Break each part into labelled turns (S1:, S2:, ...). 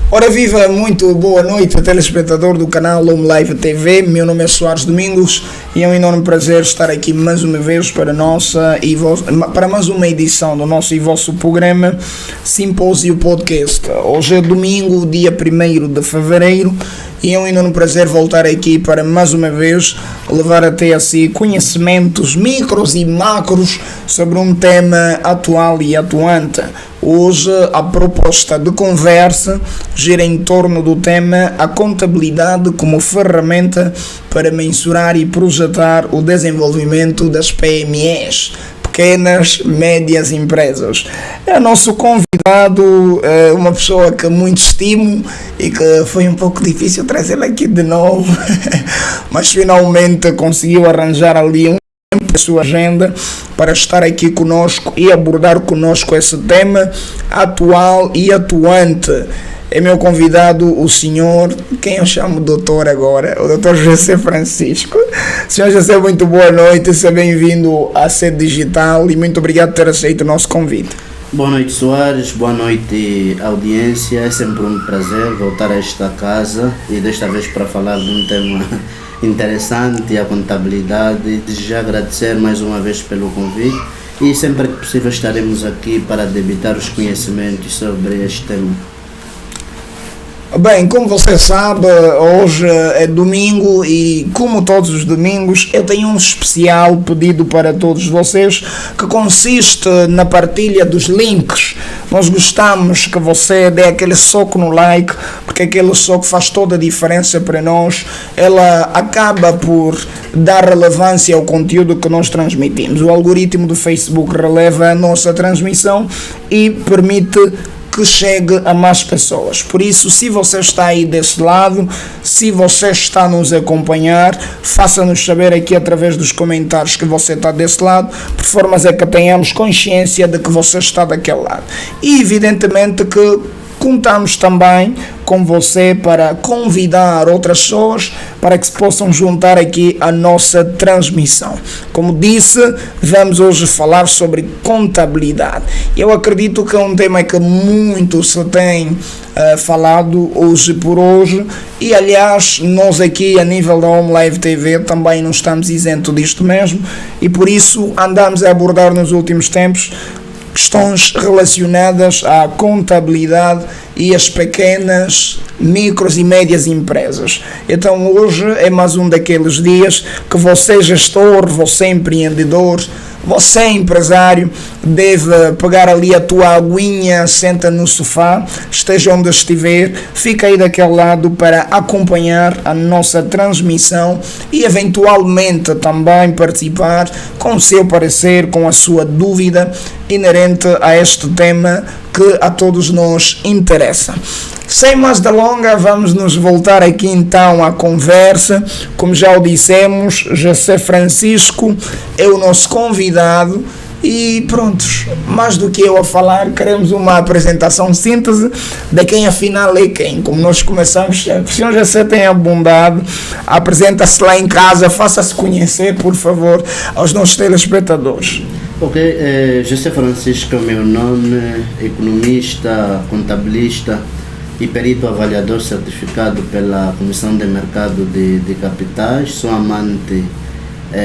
S1: Ora viva, muito boa noite, telespectador do canal Home Live TV. Meu nome é Soares Domingos e é um enorme prazer estar aqui mais uma vez para mais uma edição do nosso e vosso programa Simpósio Podcast. Hoje é domingo, dia 1º de fevereiro, e é um enorme prazer voltar aqui para mais uma vez levar até a si conhecimentos micros e macros sobre um tema atual e atuante. Hoje a proposta de conversa gira em torno do tema a contabilidade como ferramenta para mensurar e projetar o desenvolvimento das PMEs, pequenas, médias empresas. É nosso convidado, uma pessoa que muito estimo e que foi um pouco difícil trazer ele aqui de novo, mas finalmente conseguiu arranjar ali um a sua agenda para estar aqui conosco e abordar conosco esse tema atual e atuante. É meu convidado o senhor, quem eu chamo doutor agora, o doutor José Francisco. Senhor José, muito boa noite, seja bem-vindo à Sede Digital e muito obrigado por ter aceito o nosso convite.
S2: Boa noite, Soares, boa noite, audiência. É sempre um prazer voltar a esta casa e desta vez para falar de um tema interessante, a contabilidade. Desejo agradecer mais uma vez pelo convite e sempre que possível estaremos aqui para debitar os conhecimentos sobre este tema.
S1: Bem, como você sabe, hoje é domingo e, como todos os domingos, eu tenho um especial pedido para todos vocês que consiste na partilha dos links. Nós gostamos que você dê aquele soco no like, porque aquele soco faz toda a diferença para nós. Ela acaba por dar relevância ao conteúdo que nós transmitimos. O algoritmo do Facebook releva a nossa transmissão e permite que chegue a mais pessoas. Por isso, se você está aí desse lado, se você está a nos acompanhar, faça-nos saber aqui através dos comentários que você está desse lado, por forma a que tenhamos consciência de que você está daquele lado. E evidentemente que contamos também com você para convidar outras pessoas para que se possam juntar aqui à nossa transmissão. Como disse, vamos hoje falar sobre contabilidade. Eu acredito que é um tema que muito se tem falado hoje por hoje e, aliás, nós aqui a nível da Home Live TV também não estamos isentos disto mesmo e por isso andamos a abordar nos últimos tempos questões relacionadas à contabilidade e às pequenas, micros e médias empresas. Então hoje é mais um daqueles dias que você gestor, você empreendedor, você empresário deve pegar ali a tua aguinha, senta no sofá, esteja onde estiver, fica aí daquele lado para acompanhar a nossa transmissão e eventualmente também participar com o seu parecer, com a sua dúvida inerente a este tema que a todos nós interessa. Sem mais delongas, vamos nos voltar aqui então à conversa. Como já o dissemos, José Francisco é o nosso convidado e prontos, mais do que eu a falar, queremos uma apresentação síntese de quem afinal é quem. Como nós começamos, o senhor José tem abundado, apresenta-se lá em casa, faça-se conhecer, por favor, aos nossos telespectadores.
S2: Ok, José Francisco é o meu nome, economista, contabilista e perito avaliador certificado pela Comissão de Mercado de Capitais. Sou amante,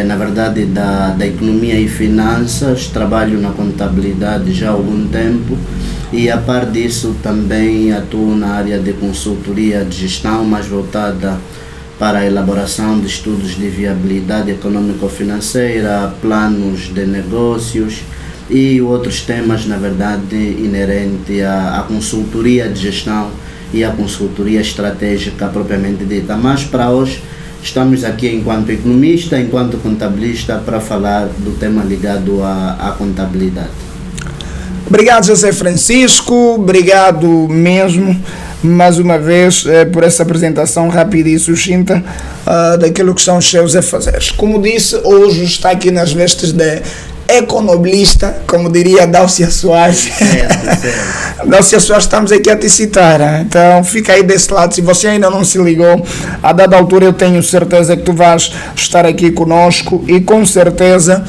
S2: na verdade, da economia e finanças, trabalho na contabilidade já há algum tempo e, a par disso, também atuo na área de consultoria de gestão, mais voltada para a elaboração de estudos de viabilidade econômico-financeira, planos de negócios e outros temas, na verdade, inerente à consultoria de gestão e à consultoria estratégica propriamente dita. Mas para hoje estamos aqui enquanto economista, enquanto contabilista, para falar do tema ligado à contabilidade.
S1: Obrigado, José Francisco, obrigado mesmo mais uma vez por essa apresentação rápida e sucinta daquilo que são os seus afazeres. Como disse, hoje está aqui nas vestes de economista, como diria Dáucia Soares. Dáucia Soares, estamos aqui a te citar, então fica aí desse lado. Se você ainda não se ligou, a dada altura eu tenho certeza que tu vais estar aqui conosco e com certeza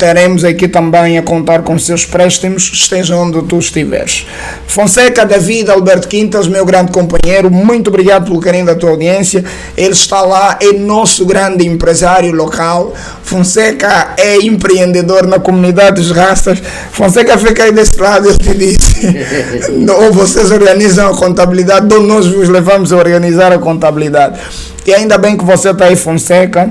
S1: estaremos aqui também a contar com seus préstimos, esteja onde tu estiveres. Fonseca, David, Alberto Quintas, meu grande companheiro, muito obrigado pelo carinho da tua audiência. Ele está lá, é nosso grande empresário local. Fonseca é empreendedor na comunidade dos raças. Fonseca fica aí desse lado, eu te disse. Ou vocês organizam a contabilidade, ou nós vos levamos a organizar a contabilidade. E ainda bem que você está aí, Fonseca.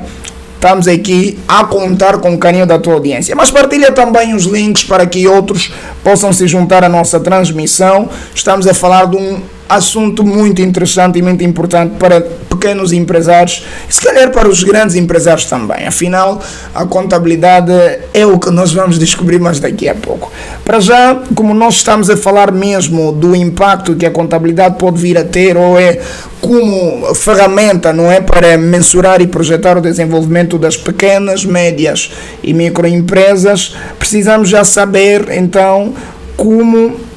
S1: Estamos aqui a contar com o carinho da tua audiência. Mas partilha também os links para que outros possam se juntar à nossa transmissão. Estamos a falar de um assunto muito interessante e muito importante para pequenos empresários e se calhar para os grandes empresários também. Afinal, a contabilidade é o que nós vamos descobrir mais daqui a pouco. Para já, como nós estamos a falar mesmo do impacto que a contabilidade pode vir a ter, ou é como ferramenta, não é, para mensurar e projetar o desenvolvimento das pequenas, médias e microempresas, precisamos já saber então como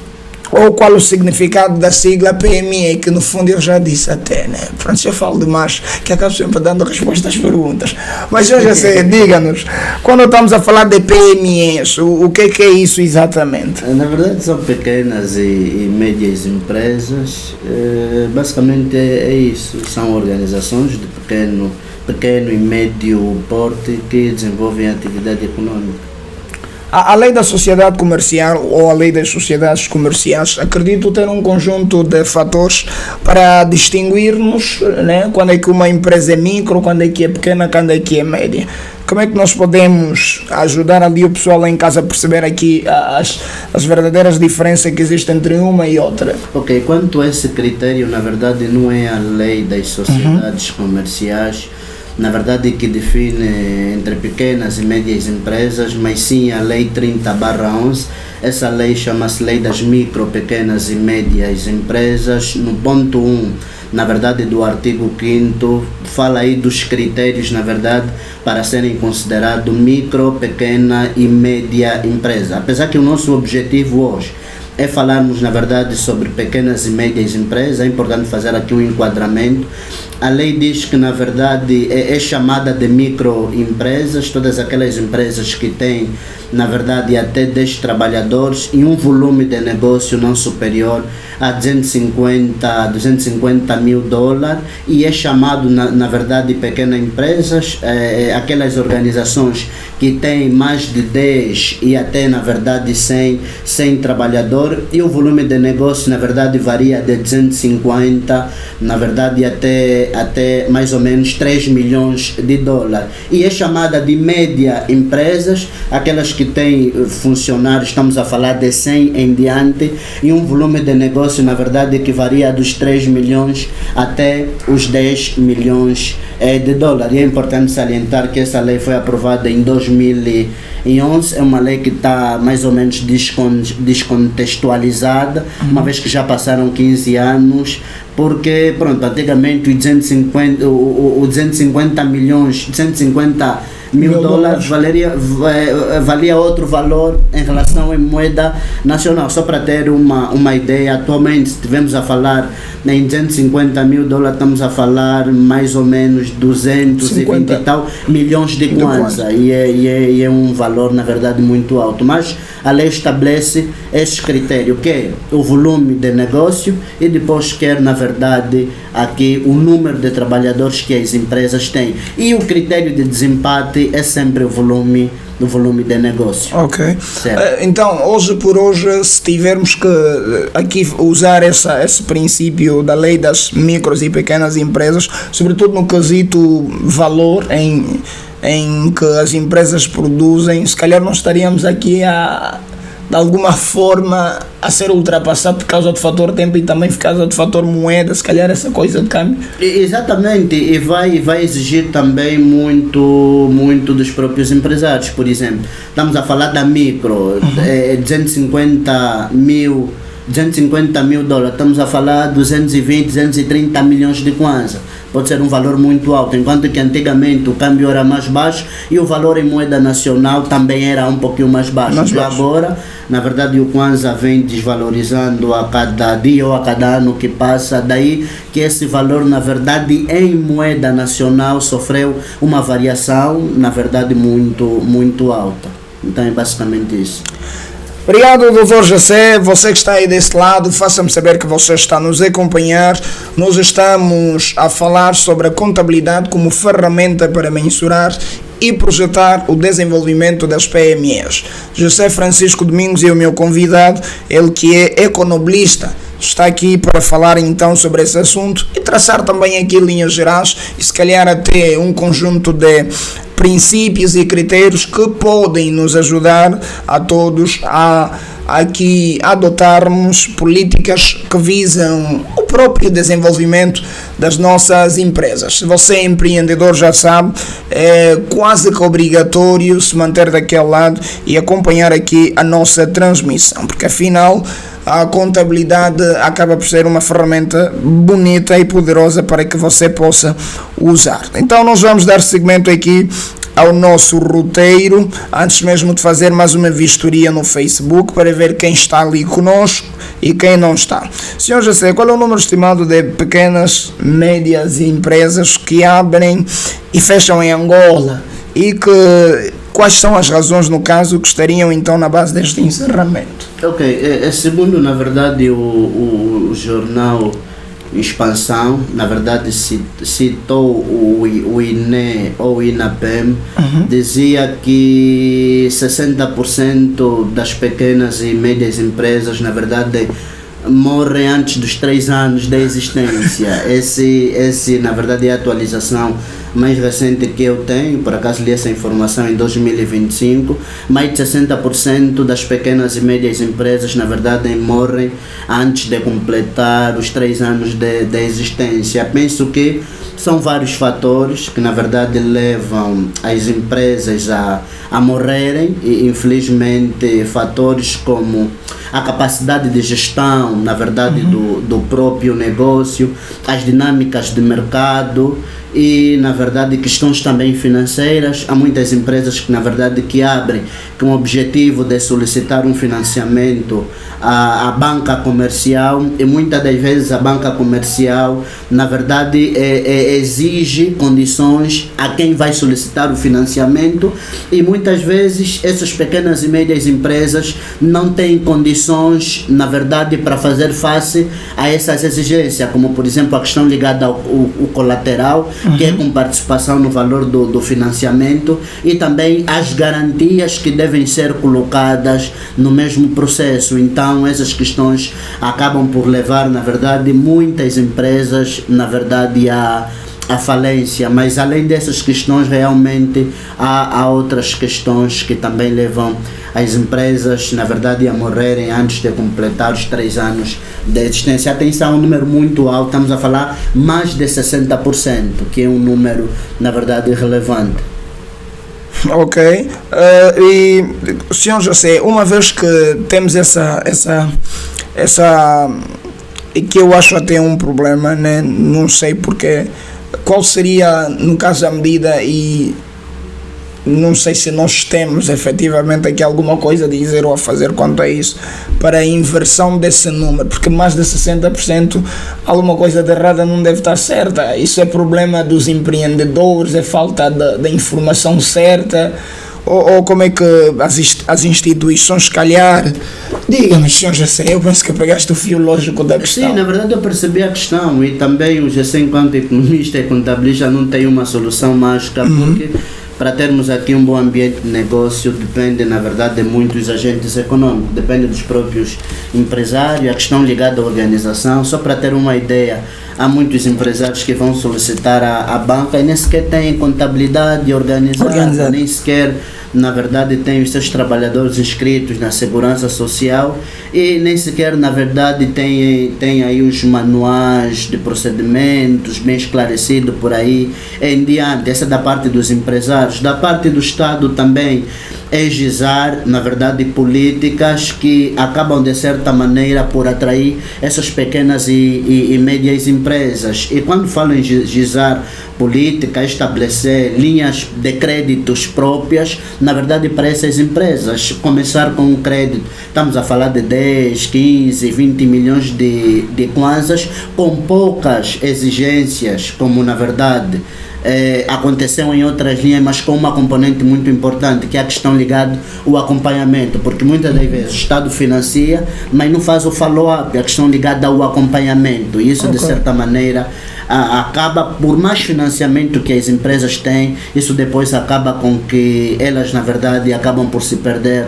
S1: ou qual o significado da sigla PME, que no fundo eu já disse até, né? Pronto, eu falo demais, que acabo sempre dando resposta às perguntas. Mas eu já sei, diga-nos, quando estamos a falar de PMEs, o que é isso exatamente?
S2: Na verdade são pequenas e médias empresas, basicamente é isso, são organizações de pequeno e médio porte que desenvolvem atividade econômica.
S1: A lei da sociedade comercial ou a lei das sociedades comerciais, acredito ter um conjunto de fatores para distinguirmos, né, quando é que uma empresa é micro, quando é que é pequena, quando é que é média. Como é que nós podemos ajudar ali o pessoal em casa a perceber aqui as verdadeiras diferenças que existem entre uma e outra?
S2: Ok, quanto a esse critério, na verdade não é a lei das sociedades comerciais, na verdade que define entre pequenas e médias empresas, mas sim a lei 30/11. Essa lei chama-se Lei das Micro, Pequenas e Médias Empresas. No ponto 1, na verdade, do artigo 5º, fala aí dos critérios, na verdade, para serem considerados micro, pequena e média empresa. Apesar que o nosso objetivo hoje é falarmos, na verdade, sobre pequenas e médias empresas, é importante fazer aqui um enquadramento. A lei diz que, na verdade, é chamada de microempresas, todas aquelas empresas que têm, na verdade, até 10 trabalhadores e um volume de negócio não superior a 250 mil dólares, e é chamado, na verdade, pequenas empresas, aquelas organizações que têm mais de 10 e até, na verdade, 100 trabalhadores, e o volume de negócio, na verdade, varia de 250, na verdade, até mais ou menos 3 milhões de dólares. E é chamada de média empresas, aquelas que têm funcionários, estamos a falar de 100 em diante, e um volume de negócio, na verdade, que varia dos 3 milhões até os 10 milhões de dólares. E é importante salientar que essa lei foi aprovada em 2011, é uma lei que está mais ou menos descontextualizada, uma vez que já passaram 15 anos, porque, pronto, antigamente os 250 mil dólares valia outro valor em relação à moeda nacional. Só para ter uma ideia, atualmente, se estivermos a falar em 250 mil dólares, estamos a falar mais ou menos 220 e tal milhões de kwanza, e é um valor, na verdade, muito alto. Mas a lei estabelece esse critério, que é o volume de negócio, e depois quer, na verdade, aqui o número de trabalhadores que as empresas têm. E o critério de desempate é sempre o volume de negócio.
S1: Ok. Então, hoje por hoje, se tivermos que aqui usar esse princípio da lei das micros e pequenas empresas, sobretudo no quesito valor em que as empresas produzem, se calhar não estaríamos aqui de alguma forma a ser ultrapassado por causa do fator tempo e também por causa do fator moeda, se calhar essa coisa de câmbio.
S2: Exatamente, e vai exigir também muito dos próprios empresários. Por exemplo, estamos a falar da micro, 250 mil dólares, estamos a falar 220, 230 milhões de kwanza. Pode ser um valor muito alto, enquanto que antigamente o câmbio era mais baixo e o valor em moeda nacional também era um pouquinho mais baixo. E agora, na verdade, o kwanza vem desvalorizando a cada dia ou a cada ano que passa, daí que esse valor, na verdade, em moeda nacional sofreu uma variação, na verdade, muito alta. Então é basicamente isso.
S1: Obrigado, Dr. José. Você que está aí desse lado, faça-me saber que você está a nos acompanhar. Nós estamos a falar sobre a contabilidade como ferramenta para mensurar e projetar o desenvolvimento das PMEs. José Francisco Domingos é o meu convidado, ele que é economista. Está aqui para falar então sobre esse assunto e traçar também aqui linhas gerais e se calhar até um conjunto de princípios e critérios que podem nos ajudar a todos a aqui adotarmos políticas que visam o próprio desenvolvimento das nossas empresas. Se você é empreendedor, já sabe, é quase que obrigatório se manter daquele lado e acompanhar aqui a nossa transmissão, porque afinal a contabilidade acaba por ser uma ferramenta bonita e poderosa para que você possa usar. Então nós vamos dar seguimento aqui ao nosso roteiro, antes mesmo de fazer mais uma vistoria no Facebook para ver quem está ali conosco e quem não está. Senhor José, qual é o número estimado de pequenas, médias empresas que abrem e fecham em Angola e quais são as razões, no caso, que estariam então na base deste encerramento?
S2: Ok, segundo, na verdade, o jornal Expansão, na verdade, citou o INE ou INAPEM, dizia que 60% das pequenas e médias empresas, na verdade, morrem antes dos 3 anos da existência. Esse na verdade é a atualização mais recente que eu tenho, por acaso li essa informação em 2025, mais de 60% das pequenas e médias empresas na verdade morrem antes de completar os 3 anos de existência. Penso que são vários fatores que na verdade levam as empresas a morrerem e infelizmente fatores como a capacidade de gestão, na verdade, do próprio negócio, as dinâmicas de mercado e, na verdade, questões também financeiras. Há muitas empresas que, na verdade, que abrem com o objetivo de solicitar um financiamento à banca comercial e muitas das vezes a banca comercial, na verdade, exige condições a quem vai solicitar o financiamento e muitas vezes essas pequenas e médias empresas não têm condições, na verdade, para fazer face a essas exigências, como por exemplo a questão ligada ao colateral, que é com participação no valor do financiamento e também as garantias que devem ser colocadas no mesmo processo. Então essas questões acabam por levar, na verdade, muitas empresas, na verdade, a falência, mas além dessas questões realmente há outras questões que também levam as empresas, na verdade, a morrerem antes de completar os 3 anos de existência. Atenção, um número muito alto, estamos a falar mais de 60%, que é um número, na verdade, relevante.
S1: Ok, e senhor José, uma vez que temos essa e que eu acho até um problema, né? Não sei porque, qual seria no caso a medida e não sei se nós temos efetivamente aqui alguma coisa a dizer ou a fazer quanto a isso, para a inversão desse número, porque mais de 60% alguma coisa de errada não deve estar certa. Isso é problema dos empreendedores, é falta da informação certa, ou como é que as instituições, se calhar, diga-me, senhor José, eu penso que pegaste o fio lógico da questão.
S2: Sim, na verdade eu percebi a questão e também o José, enquanto economista e contabilista, não tem uma solução mágica, porque para termos aqui um bom ambiente de negócio depende, na verdade, de muitos agentes econômicos, depende dos próprios empresários, a questão ligada à organização. Só para ter uma ideia, há muitos empresários que vão solicitar a banca e nem sequer têm contabilidade organizada, nem sequer, na verdade, têm os seus trabalhadores inscritos na segurança social e nem sequer, na verdade, tem aí os manuais de procedimentos bem esclarecidos por aí em diante. Essa é da parte dos empresários. Da parte do Estado também exigir, na verdade, políticas que acabam de certa maneira por atrair essas pequenas e médias empresas. E quando falo em exigir política, estabelecer linhas de créditos próprias, na verdade, para essas empresas, começar com um crédito, estamos a falar de 10, 15, 20 milhões de kwanzas, com poucas exigências, como na verdade aconteceu em outras linhas, mas com uma componente muito importante, que é a questão ligada ao acompanhamento, porque muitas das vezes o Estado financia, mas não faz o follow-up, a questão ligada ao acompanhamento. E isso, de certa maneira, acaba, por mais financiamento que as empresas têm, isso depois acaba com que elas, na verdade, acabam por se perder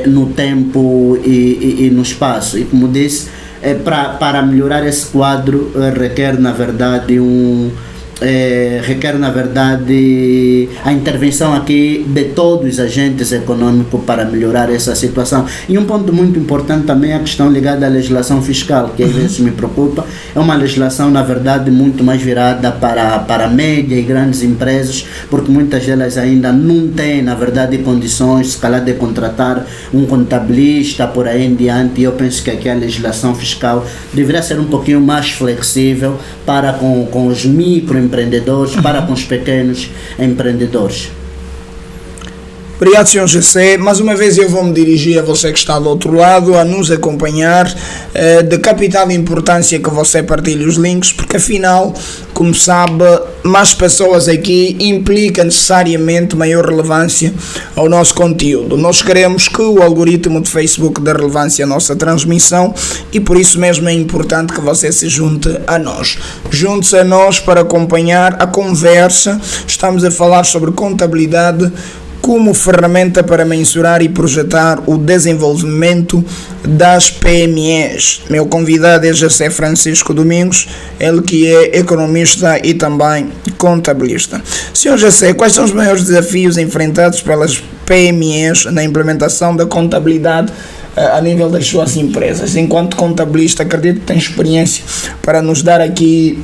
S2: no tempo e no espaço. E como disse, para melhorar esse quadro requer, na verdade, a intervenção aqui de todos os agentes econômicos para melhorar essa situação. E um ponto muito importante também é a questão ligada à legislação fiscal, que às vezes me preocupa. É uma legislação, na verdade, muito mais virada para média e grandes empresas, porque muitas delas ainda não têm, na verdade, condições, se calhar, de contratar um contabilista, por aí em diante. E eu penso que aqui a legislação fiscal deveria ser um pouquinho mais flexível para com os microempreendedores, para com os pequenos empreendedores.
S1: Obrigado, Sr. GC. Mais uma vez eu vou me dirigir a você que está do outro lado, a nos acompanhar, de capital importância que você partilhe os links, porque afinal, como sabe, mais pessoas aqui implica necessariamente maior relevância ao nosso conteúdo. Nós queremos que o algoritmo de Facebook dê relevância à nossa transmissão e por isso mesmo é importante que você se junte a nós. Junte-se a nós para acompanhar a conversa. Estamos a falar sobre contabilidade como ferramenta para mensurar e projetar o desenvolvimento das PMEs. Meu convidado é José Francisco Domingos, ele que é economista e também contabilista. Senhor José, quais são os maiores desafios enfrentados pelas PMEs na implementação da contabilidade a nível das suas empresas? Enquanto contabilista, acredito que tem experiência para nos dar aqui,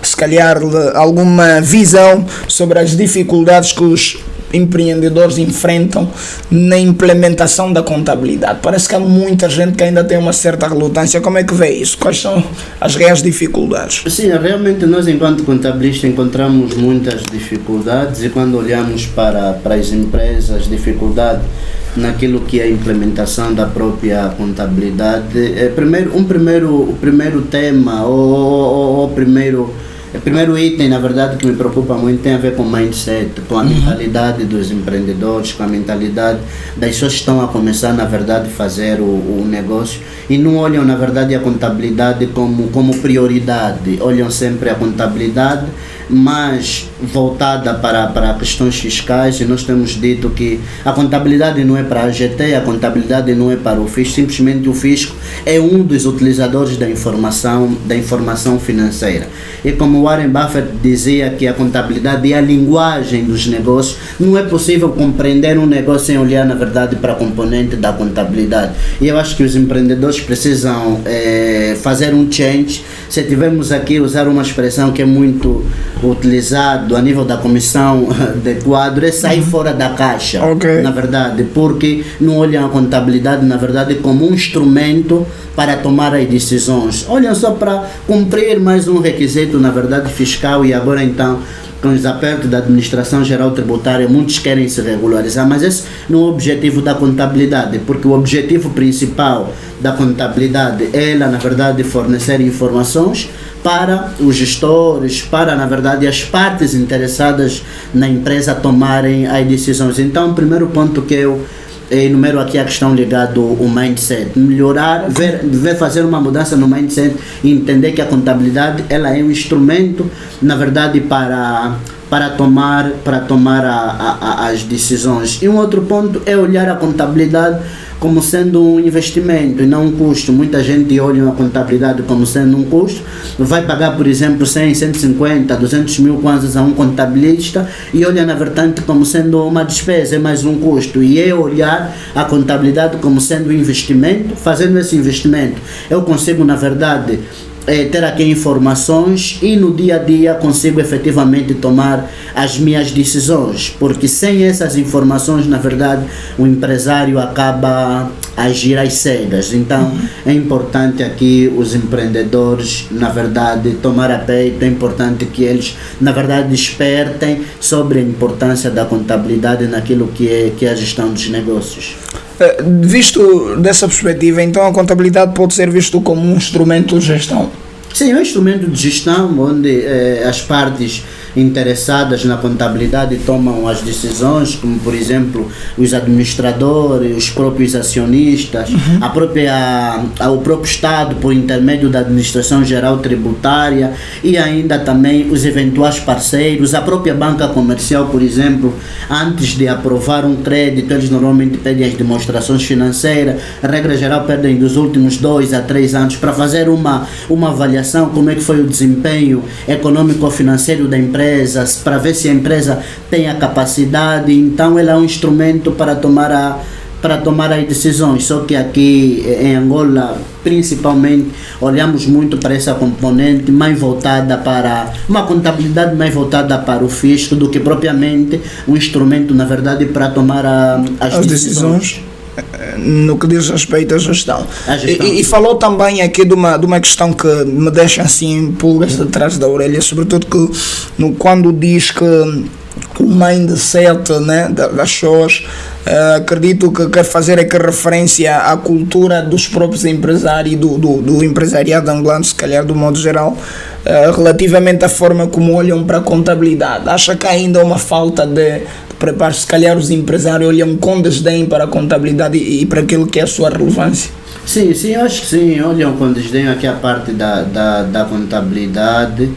S1: se calhar, alguma visão sobre as dificuldades que os empreendedores enfrentam na implementação da contabilidade. Parece que há muita gente que ainda tem uma certa relutância. Como é que vê isso? Quais são as reais dificuldades?
S2: Sim, realmente nós, enquanto contabilistas, encontramos muitas dificuldades, e quando olhamos para as empresas, dificuldade naquilo que é a implementação da própria contabilidade, o primeiro tema, o primeiro item, na verdade, que me preocupa muito tem a ver com o mindset, com a mentalidade dos empreendedores, com a mentalidade das pessoas que estão a começar, na verdade, a fazer o negócio e não olham, na verdade, a contabilidade como prioridade. Olham sempre a contabilidade, mas voltada para questões fiscais, e nós temos dito que a contabilidade não é para a AGT, a contabilidade não é para o fisco, simplesmente o fisco é um dos utilizadores da informação financeira. E como Warren Buffett dizia que a contabilidade é a linguagem dos negócios, não é possível compreender um negócio sem olhar, na verdade, para a componente da contabilidade. E eu acho que os empreendedores precisam fazer um change. Se tivermos aqui usar uma expressão que é muito utilizado a nível da comissão de quadro, é sair fora da caixa, na verdade, porque não olham a contabilidade, na verdade, como um instrumento para tomar as decisões. Olham só para cumprir mais um requisito, na verdade, fiscal, e agora então, com os apertos da Administração Geral Tributária, muitos querem se regularizar, mas esse não é o objetivo da contabilidade, porque o objetivo principal da contabilidade é ela, na verdade, fornecer informações para os gestores, para, na verdade, as partes interessadas na empresa tomarem as decisões. Então, o primeiro ponto que eu enumero aqui é a questão ligada ao mindset, melhorar, fazer uma mudança no mindset e entender que a contabilidade ela é um instrumento, na verdade, para tomar as decisões. E um outro ponto é olhar a contabilidade como sendo um investimento e não um custo. Muita gente olha a contabilidade como sendo um custo, vai pagar, por exemplo, 100, 150, 200 mil kwanzas a um contabilista e olha, na verdade, como sendo uma despesa, é mais um custo. E é olhar a contabilidade como sendo um investimento. Fazendo esse investimento, eu consigo, na verdade, ter aqui informações e no dia a dia consigo efetivamente tomar as minhas decisões, porque sem essas informações, na verdade, o empresário acaba a agir às cegas. Então é importante aqui os empreendedores, na verdade, tomar a peito. É importante que eles, na verdade, despertem sobre a importância da contabilidade naquilo que é a gestão dos negócios.
S1: Visto dessa perspectiva, então a contabilidade pode ser visto como um instrumento de gestão?
S2: Sim, é um instrumento de gestão onde as partes interessadas na contabilidade tomam as decisões, como por exemplo os administradores, os próprios acionistas, o próprio Estado por intermédio da Administração Geral Tributária e ainda também os eventuais parceiros, a própria banca comercial, por exemplo, antes de aprovar um crédito, eles normalmente pedem as demonstrações financeiras, a regra geral pedem dos últimos 2 a 3 anos para fazer uma avaliação como é que foi o desempenho econômico-financeiro da empresa, para ver se a empresa tem a capacidade. Então ela é um instrumento para tomar as decisões, só que aqui em Angola, principalmente, olhamos muito para essa componente mais voltada para uma contabilidade mais voltada para o fisco do que propriamente um instrumento, na verdade, para tomar as decisões.
S1: No que diz respeito à gestão. E falou também aqui de uma questão que me deixa assim pulgas atrás da orelha, sobretudo que quando diz que o mindset, né, das pessoas, acredito que quer fazer aqui referência à cultura dos próprios empresários, do empresariado angolano, se calhar do modo geral, relativamente à forma como olham para a contabilidade. Acha que há ainda uma falta de preparo? Se calhar os empresários olham com desdém para a contabilidade e para aquilo que é a sua relevância.
S2: Sim, eu acho que sim, olham com desdém aqui a parte da contabilidade.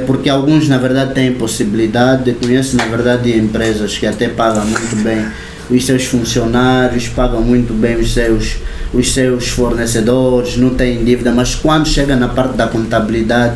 S2: Porque alguns na verdade têm possibilidade, conheço na verdade empresas que até pagam muito bem os seus funcionários, pagam muito bem os seus fornecedores, não têm dívida, mas quando chega na parte da contabilidade,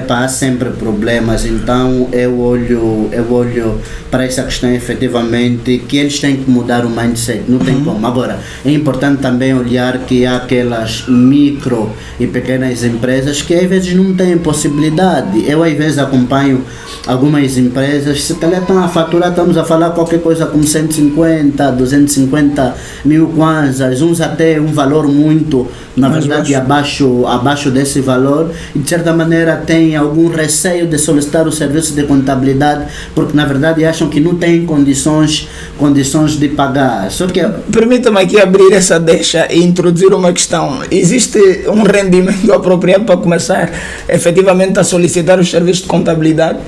S2: há sempre problemas. Então eu olho para essa questão efetivamente que eles têm que mudar o mindset, não tem como. Agora, é importante também olhar que há aquelas micro e pequenas empresas que às vezes não têm possibilidade. Eu às vezes acompanho algumas empresas, se calhar estão a faturar, estamos a falar qualquer coisa como 150, 250 mil kwanzas, uns até um valor muito, na verdade, abaixo desse valor, e de certa maneira têm algum receio de solicitar o serviço de contabilidade, porque na verdade acham que não têm condições de pagar. Só que
S1: permita-me aqui abrir essa deixa e introduzir uma questão. Existe um rendimento apropriado para começar efetivamente a solicitar os serviços de contabilidade?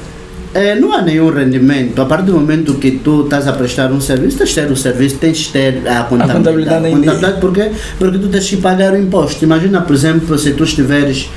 S2: Não há nenhum rendimento. A partir do momento que tu estás a prestar um serviço, tens de ter o serviço, tens de ter a contabilidade. Porque tu tens que pagar o imposto. Imagina, por exemplo, se tu estiveres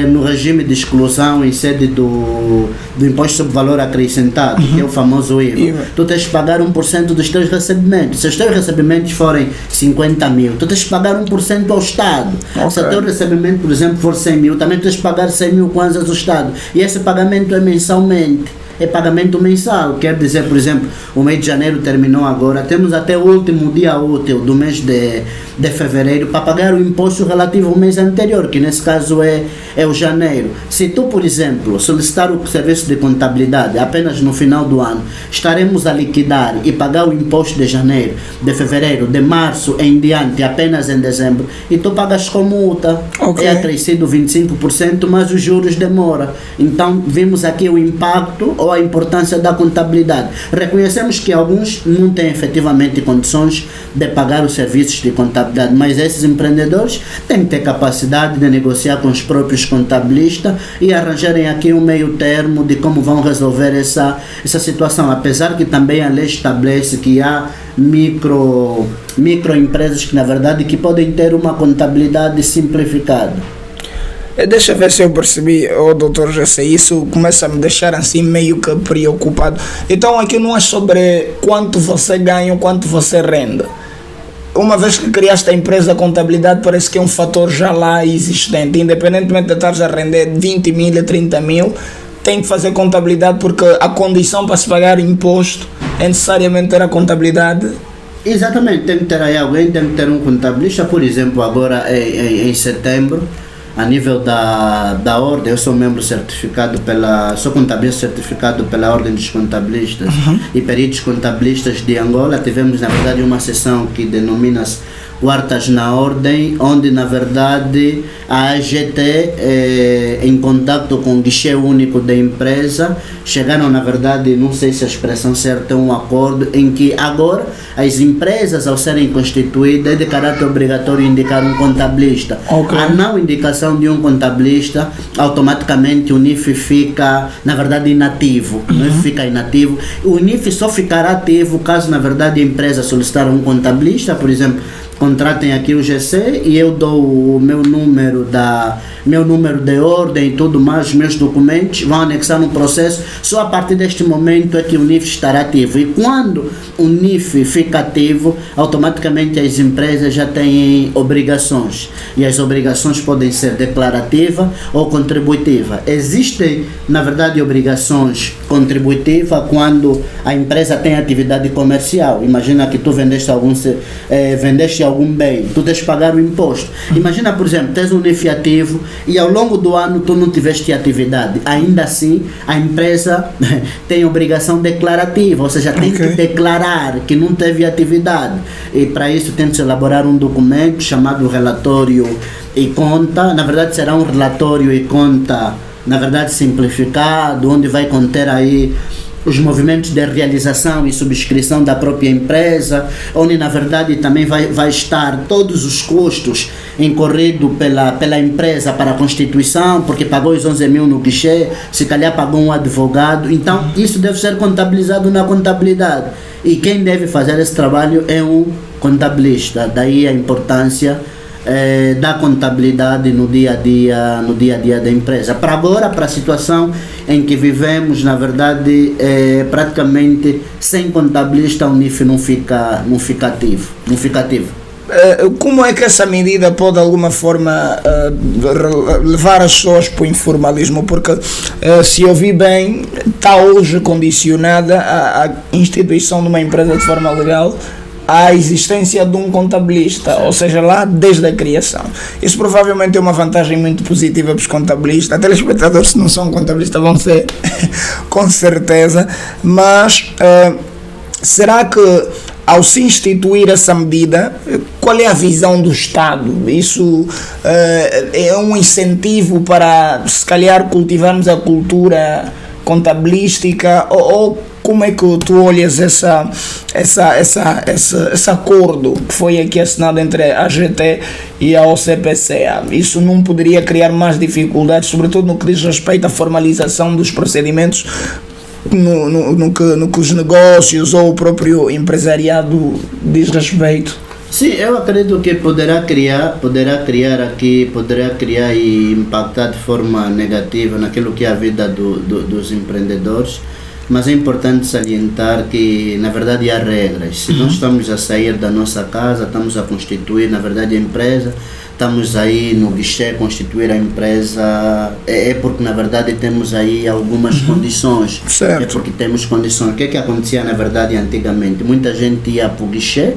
S2: no regime de exclusão em sede do imposto sobre valor acrescentado, que é o famoso IVA. Tu tens que pagar 1% dos teus recebimentos. Se os teus recebimentos forem 50 mil, tu tens que pagar 1% ao Estado. Se o teu recebimento, por exemplo, for 100 mil, também tens que pagar 100 mil kwanzas ao Estado. E esse pagamento é mensalmente. É pagamento mensal, quer dizer, por exemplo, o mês de janeiro terminou agora, temos até o último dia útil do mês de fevereiro para pagar o imposto relativo ao mês anterior, que nesse caso é o janeiro. Se tu, por exemplo, solicitar o serviço de contabilidade apenas no final do ano, estaremos a liquidar e pagar o imposto de janeiro, de fevereiro, de março em diante, apenas em dezembro, e tu pagas com multa. É acrescido 25%, mas os juros demoram. Então, vimos aqui o impacto ou a importância da contabilidade. Reconhecemos que alguns não têm efetivamente condições de pagar os serviços de contabilidade, mas esses empreendedores têm que ter capacidade de negociar com os próprios contabilistas e arranjarem aqui um meio termo de como vão resolver essa situação, apesar que também a lei estabelece que há microempresas que na verdade que podem ter uma contabilidade simplificada.
S1: Deixa eu ver se eu percebi, doutor José, isso começa a me deixar assim meio que preocupado. Então aqui não é sobre quanto você ganha ou quanto você rende. Uma vez que criaste a empresa, a contabilidade parece que é um fator já lá existente. Independentemente de estar a render 20 mil e 30 mil, tem que fazer contabilidade porque a condição para se pagar imposto é necessariamente ter a contabilidade.
S2: Exatamente, tem que ter aí alguém, tem que ter um contabilista. Por exemplo, agora em setembro, a nível da ordem, eu sou membro certificado sou contabilista certificado pela Ordem dos Contabilistas e Peritos Contabilistas de Angola. Tivemos, na verdade, uma sessão que denomina-se o Artas na Ordem, onde na verdade a AGT, em contato com o guichê único da empresa, chegaram na verdade, não sei se a expressão certa é um acordo, em que agora as empresas, ao serem constituídas, é de caráter obrigatório indicar um contabilista.
S1: Ok.
S2: A não indicação de um contabilista, automaticamente o NIF fica, na verdade, inativo. O NIF fica inativo. O NIF só ficará ativo caso, na verdade, a empresa solicitar um contabilista, por exemplo, contratem aqui o GC e eu dou o meu número de ordem e tudo mais, meus documentos, vão anexar no processo. Só a partir deste momento é que o NIF estará ativo. E quando o NIF fica ativo, automaticamente as empresas já têm obrigações. E as obrigações podem ser declarativa ou contributiva. Existem, na verdade, obrigações contributivas quando a empresa tem atividade comercial. Imagina que tu vendeste algum bem, tu tens que pagar o imposto. Imagina, por exemplo, tens um NIF ativo e ao longo do ano tu não tiveste atividade. Ainda assim, a empresa tem obrigação declarativa, ou seja, tem que declarar que não teve atividade. E para isso tem que se elaborar um documento chamado relatório e conta. Na verdade, será um relatório e conta, na verdade, simplificado, onde vai conter aí os movimentos de realização e subscrição da própria empresa, onde na verdade também vai estar todos os custos incorridos pela empresa para a constituição, porque pagou os 11 mil no guichê, se calhar pagou um advogado. Então isso deve ser contabilizado na contabilidade, e quem deve fazer esse trabalho é um contabilista. Daí a importância da contabilidade no dia a dia da empresa. Para agora, para a situação em que vivemos, na verdade, praticamente sem contabilista o NIF não fica ativo.
S1: Como é que essa medida pode de alguma forma levar as pessoas para o informalismo? Porque, se eu vi bem, está hoje condicionada à instituição de uma empresa de forma legal à existência de um contabilista, ou seja, lá desde a criação. Isso provavelmente é uma vantagem muito positiva para os contabilistas. Telespectadores, se não são contabilistas, vão ser com certeza, mas será que ao se instituir essa medida, qual é a visão do Estado? Isso é um incentivo para, se calhar, cultivarmos a cultura contabilística, ou como é que tu olhas esse acordo que foi aqui assinado entre a AGT e a OCPCA? Isso não poderia criar mais dificuldades, sobretudo no que diz respeito à formalização dos procedimentos no que os negócios ou o próprio empresariado diz respeito?
S2: Sim, eu acredito que poderá criar e impactar de forma negativa naquilo que é a vida dos empreendedores, mas é importante salientar que, na verdade, há regras. Se nós estamos a sair da nossa casa, estamos a constituir, na verdade, a empresa, estamos aí no guichê constituir a empresa, é porque, na verdade, temos aí algumas condições.
S1: Certo.
S2: É porque temos condições. O que acontecia, na verdade, antigamente? Muita gente ia para o guichê,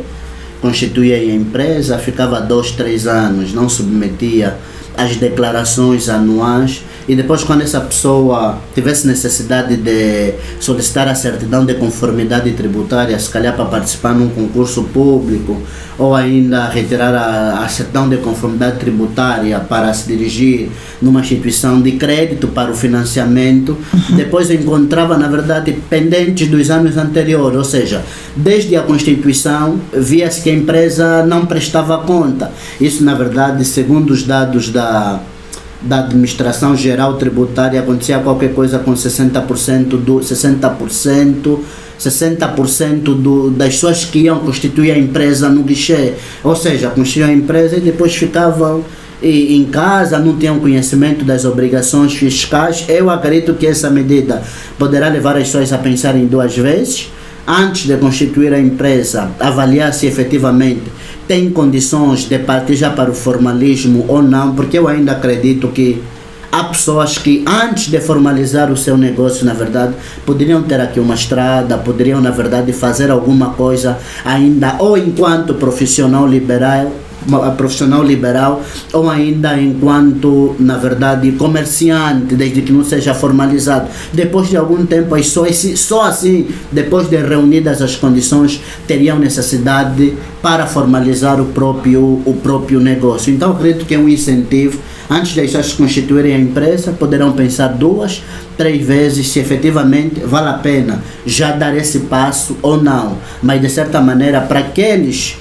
S2: constituía a empresa, ficava 2, 3 anos, não submetia as declarações anuais, e depois, quando essa pessoa tivesse necessidade de solicitar a certidão de conformidade tributária, se calhar para participar num concurso público, ou ainda retirar a certidão de conformidade tributária para se dirigir numa instituição de crédito para o financiamento, depois encontrava, na verdade, pendentes dos anos anteriores, ou seja, desde a Constituição, via-se que a empresa não prestava conta. Isso, na verdade, segundo os dados da Administração Geral Tributária, acontecia qualquer coisa com 60% das pessoas que iam constituir a empresa no guichê, ou seja, constituíam a empresa e depois ficavam em casa, não tinham conhecimento das obrigações fiscais. Eu acredito que essa medida poderá levar as pessoas a pensarem 2 vezes, antes de constituir a empresa, avaliar se efetivamente tem condições de partir já para o formalismo ou não, porque eu ainda acredito que há pessoas que, antes de formalizar o seu negócio, na verdade, poderiam ter aqui uma estrada, poderiam, na verdade, fazer alguma coisa ainda, ou enquanto profissional liberal, profissional liberal ou ainda enquanto, na verdade, comerciante, desde que não seja formalizado. Depois de algum tempo, só assim, depois de reunidas as condições, teriam necessidade para formalizar o próprio negócio. Então, acredito que é um incentivo. Antes de deixar-se constituírem a empresa, poderão pensar 2, 3 vezes se efetivamente vale a pena já dar esse passo ou não. Mas, de certa maneira, para aqueles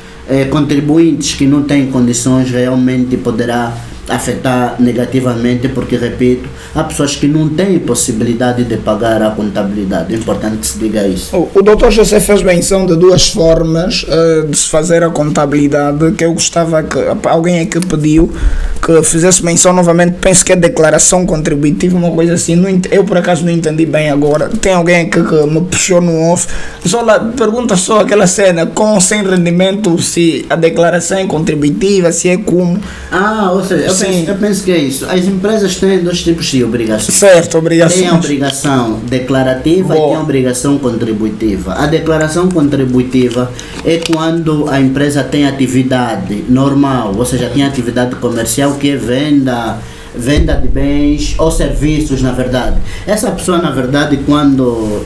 S2: contribuintes que não têm condições, realmente poderá afetar negativamente, porque, repito, há pessoas que não têm possibilidade de pagar a contabilidade. É importante que se diga isso.
S1: O Dr. José fez menção de 2 formas de se fazer a contabilidade, que eu gostava que alguém aqui pediu que fizesse menção novamente. Penso que é declaração contributiva, uma coisa assim. Eu por acaso não entendi bem agora. Tem alguém aqui que me puxou no off. Pergunta só aquela cena, com ou sem rendimento, se a declaração é contributiva, se é como.
S2: Ou seja, eu penso que é isso. As empresas têm 2 tipos de obrigações.
S1: Certo, obrigações.
S2: Tem a obrigação declarativa e tem a obrigação contributiva. A declaração contributiva é quando a empresa tem atividade normal, ou seja, tem atividade comercial, que é venda de bens ou serviços, na verdade. Essa pessoa, na verdade, quando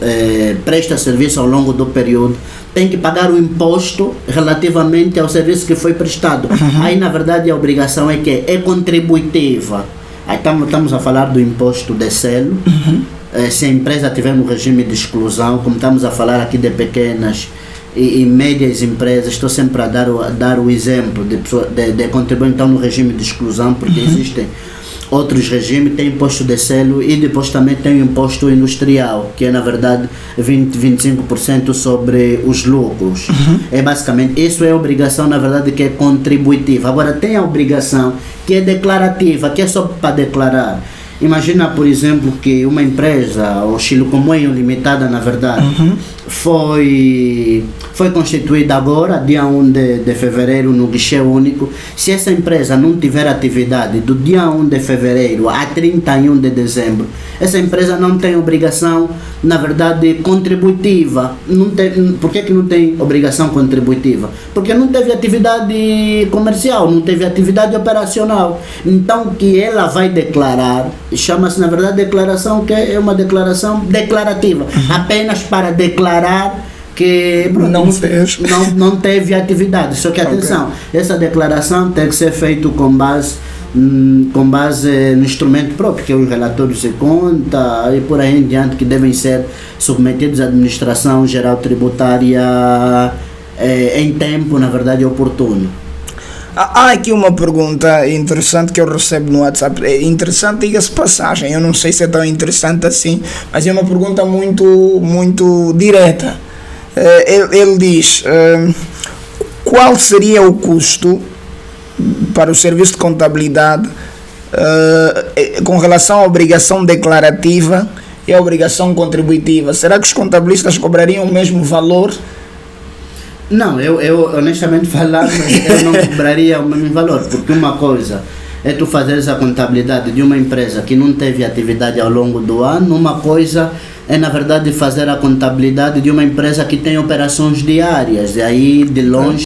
S2: presta serviço ao longo do período, tem que pagar o imposto relativamente ao serviço que foi prestado. Aí, na verdade, a obrigação é contributiva. Aí estamos a falar do imposto de selo. Se a empresa tiver no regime de exclusão, como estamos a falar aqui de pequenas e médias empresas, estou sempre a dar o exemplo de contribuir então no regime de exclusão, porque existem outros regimes, tem imposto de selo e depois também tem o imposto industrial, que é na verdade 25% sobre os lucros. É basicamente, isso é a obrigação na verdade que é contributiva. Agora tem a obrigação que é declarativa, que é só para declarar. Imagina, por exemplo, que uma empresa, o Chilocomoinho Limitada, na verdade, foi constituída agora, dia 1 de fevereiro, no guichê único. Se essa empresa não tiver atividade do dia 1 de fevereiro a 31 de dezembro, essa empresa não tem obrigação, na verdade, contributiva. Por que não tem obrigação contributiva? Porque não teve atividade comercial, não teve atividade operacional. Então, o que ela vai declarar, chama-se, na verdade, declaração, que é uma declaração declarativa, apenas para declarar que não teve atividade. Só que, atenção, essa declaração tem que ser feita com base no instrumento próprio, que é os relatórios de conta e por aí em diante, que devem ser submetidos à Administração Geral Tributária em tempo, na verdade, oportuno.
S1: Há aqui uma pergunta interessante que eu recebo no WhatsApp. É interessante, diga-se passagem, eu não sei se é tão interessante assim, mas é uma pergunta muito direta. Ele diz, qual seria o custo para o serviço de contabilidade com relação à obrigação declarativa e à obrigação contributiva? Será que os contabilistas cobrariam o mesmo valor?
S2: Não, eu honestamente falando, eu não cobraria o mesmo valor, porque uma coisa é tu fazeres a contabilidade de uma empresa que não teve atividade ao longo do ano, uma coisa é, na verdade, fazer a contabilidade de uma empresa que tem operações diárias, e aí, de longe,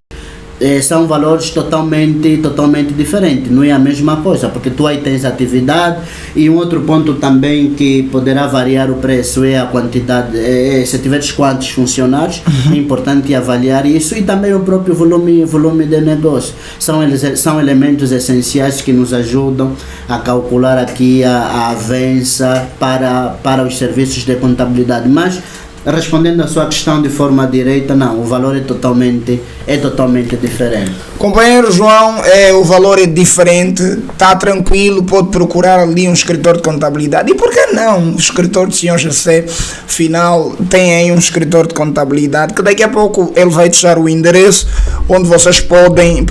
S2: são valores totalmente diferentes, não é a mesma coisa, porque tu aí tens atividade. E um outro ponto também que poderá variar o preço é a quantidade, se tiveres quantos funcionários, é importante avaliar isso, e também o próprio volume de negócio. São elementos essenciais que nos ajudam a calcular aqui a avança para os serviços de contabilidade. Mas, respondendo a sua questão de forma direta, não, o valor é totalmente diferente.
S1: Companheiro João, o valor é diferente, está tranquilo, pode procurar ali um escritor de contabilidade. E por que não? O escritor do Sr. José, afinal, tem aí um escritor de contabilidade, que daqui a pouco ele vai deixar o endereço onde vocês podem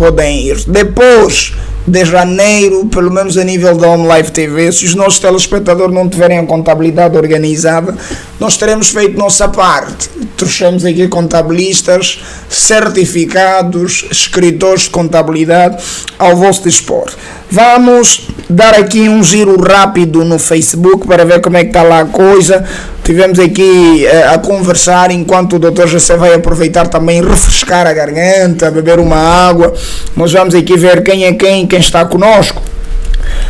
S1: ir. Depois de janeiro, pelo menos a nível da Home Live TV, se os nossos telespectadores não tiverem a contabilidade organizada, nós teremos feito nossa parte. Trouxemos aqui contabilistas certificados, escritores de contabilidade ao vosso dispor. Vamos dar aqui um giro rápido no Facebook para ver como é que está lá a coisa. tivemos aqui a conversar, enquanto o Dr. José vai aproveitar também refrescar a garganta, beber uma água. Nós vamos aqui ver quem é quem está conosco.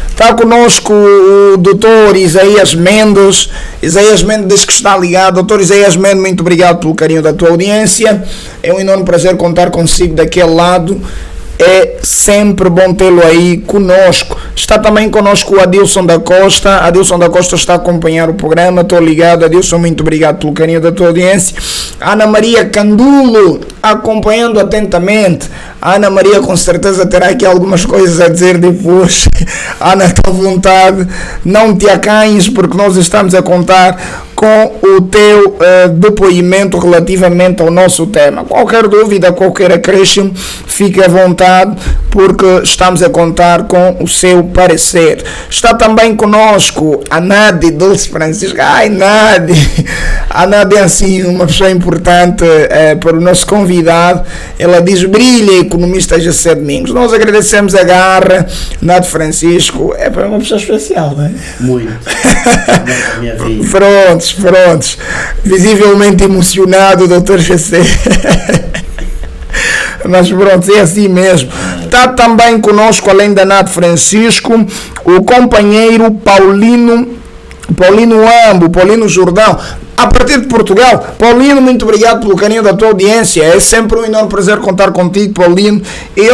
S1: Está conosco o Dr. Isaías Mendes. Isaías Mendes diz que está ligado. Dr. Isaías Mendes, muito obrigado pelo carinho da tua audiência. É um enorme prazer contar consigo daquele lado. É sempre bom tê-lo aí conosco. Está também conosco o Adilson da Costa. Adilson da Costa está a acompanhar o programa. Estou ligado. Adilson, muito obrigado pelo carinho da tua audiência. Ana Maria Candulo, acompanhando atentamente. A Ana Maria com certeza terá aqui algumas coisas a dizer depois. Ana, está à vontade. Não te acanhes, porque nós estamos a contar com o teu depoimento relativamente ao nosso tema. Qualquer dúvida, qualquer acréscimo, fique à vontade, porque estamos a contar com o seu parecer. Está também conosco a Nadi Dulce Francisco. Ai, Nadi! A Nadi é assim uma pessoa importante para o nosso convidado. Ela diz: brilha, economista José Domingos. Nós agradecemos a garra, Nadi Francisco. É para uma pessoa especial, não é?
S2: Muito. Minha vida.
S1: Prontos. Visivelmente emocionado, Dr. José. Mas pronto, é assim mesmo. Está também conosco, além da Nadi Francisco, o companheiro Paulino Ambo, Paulino Jordão, a partir de Portugal. Paulino, muito obrigado pelo carinho da tua audiência. É sempre um enorme prazer contar contigo, Paulino.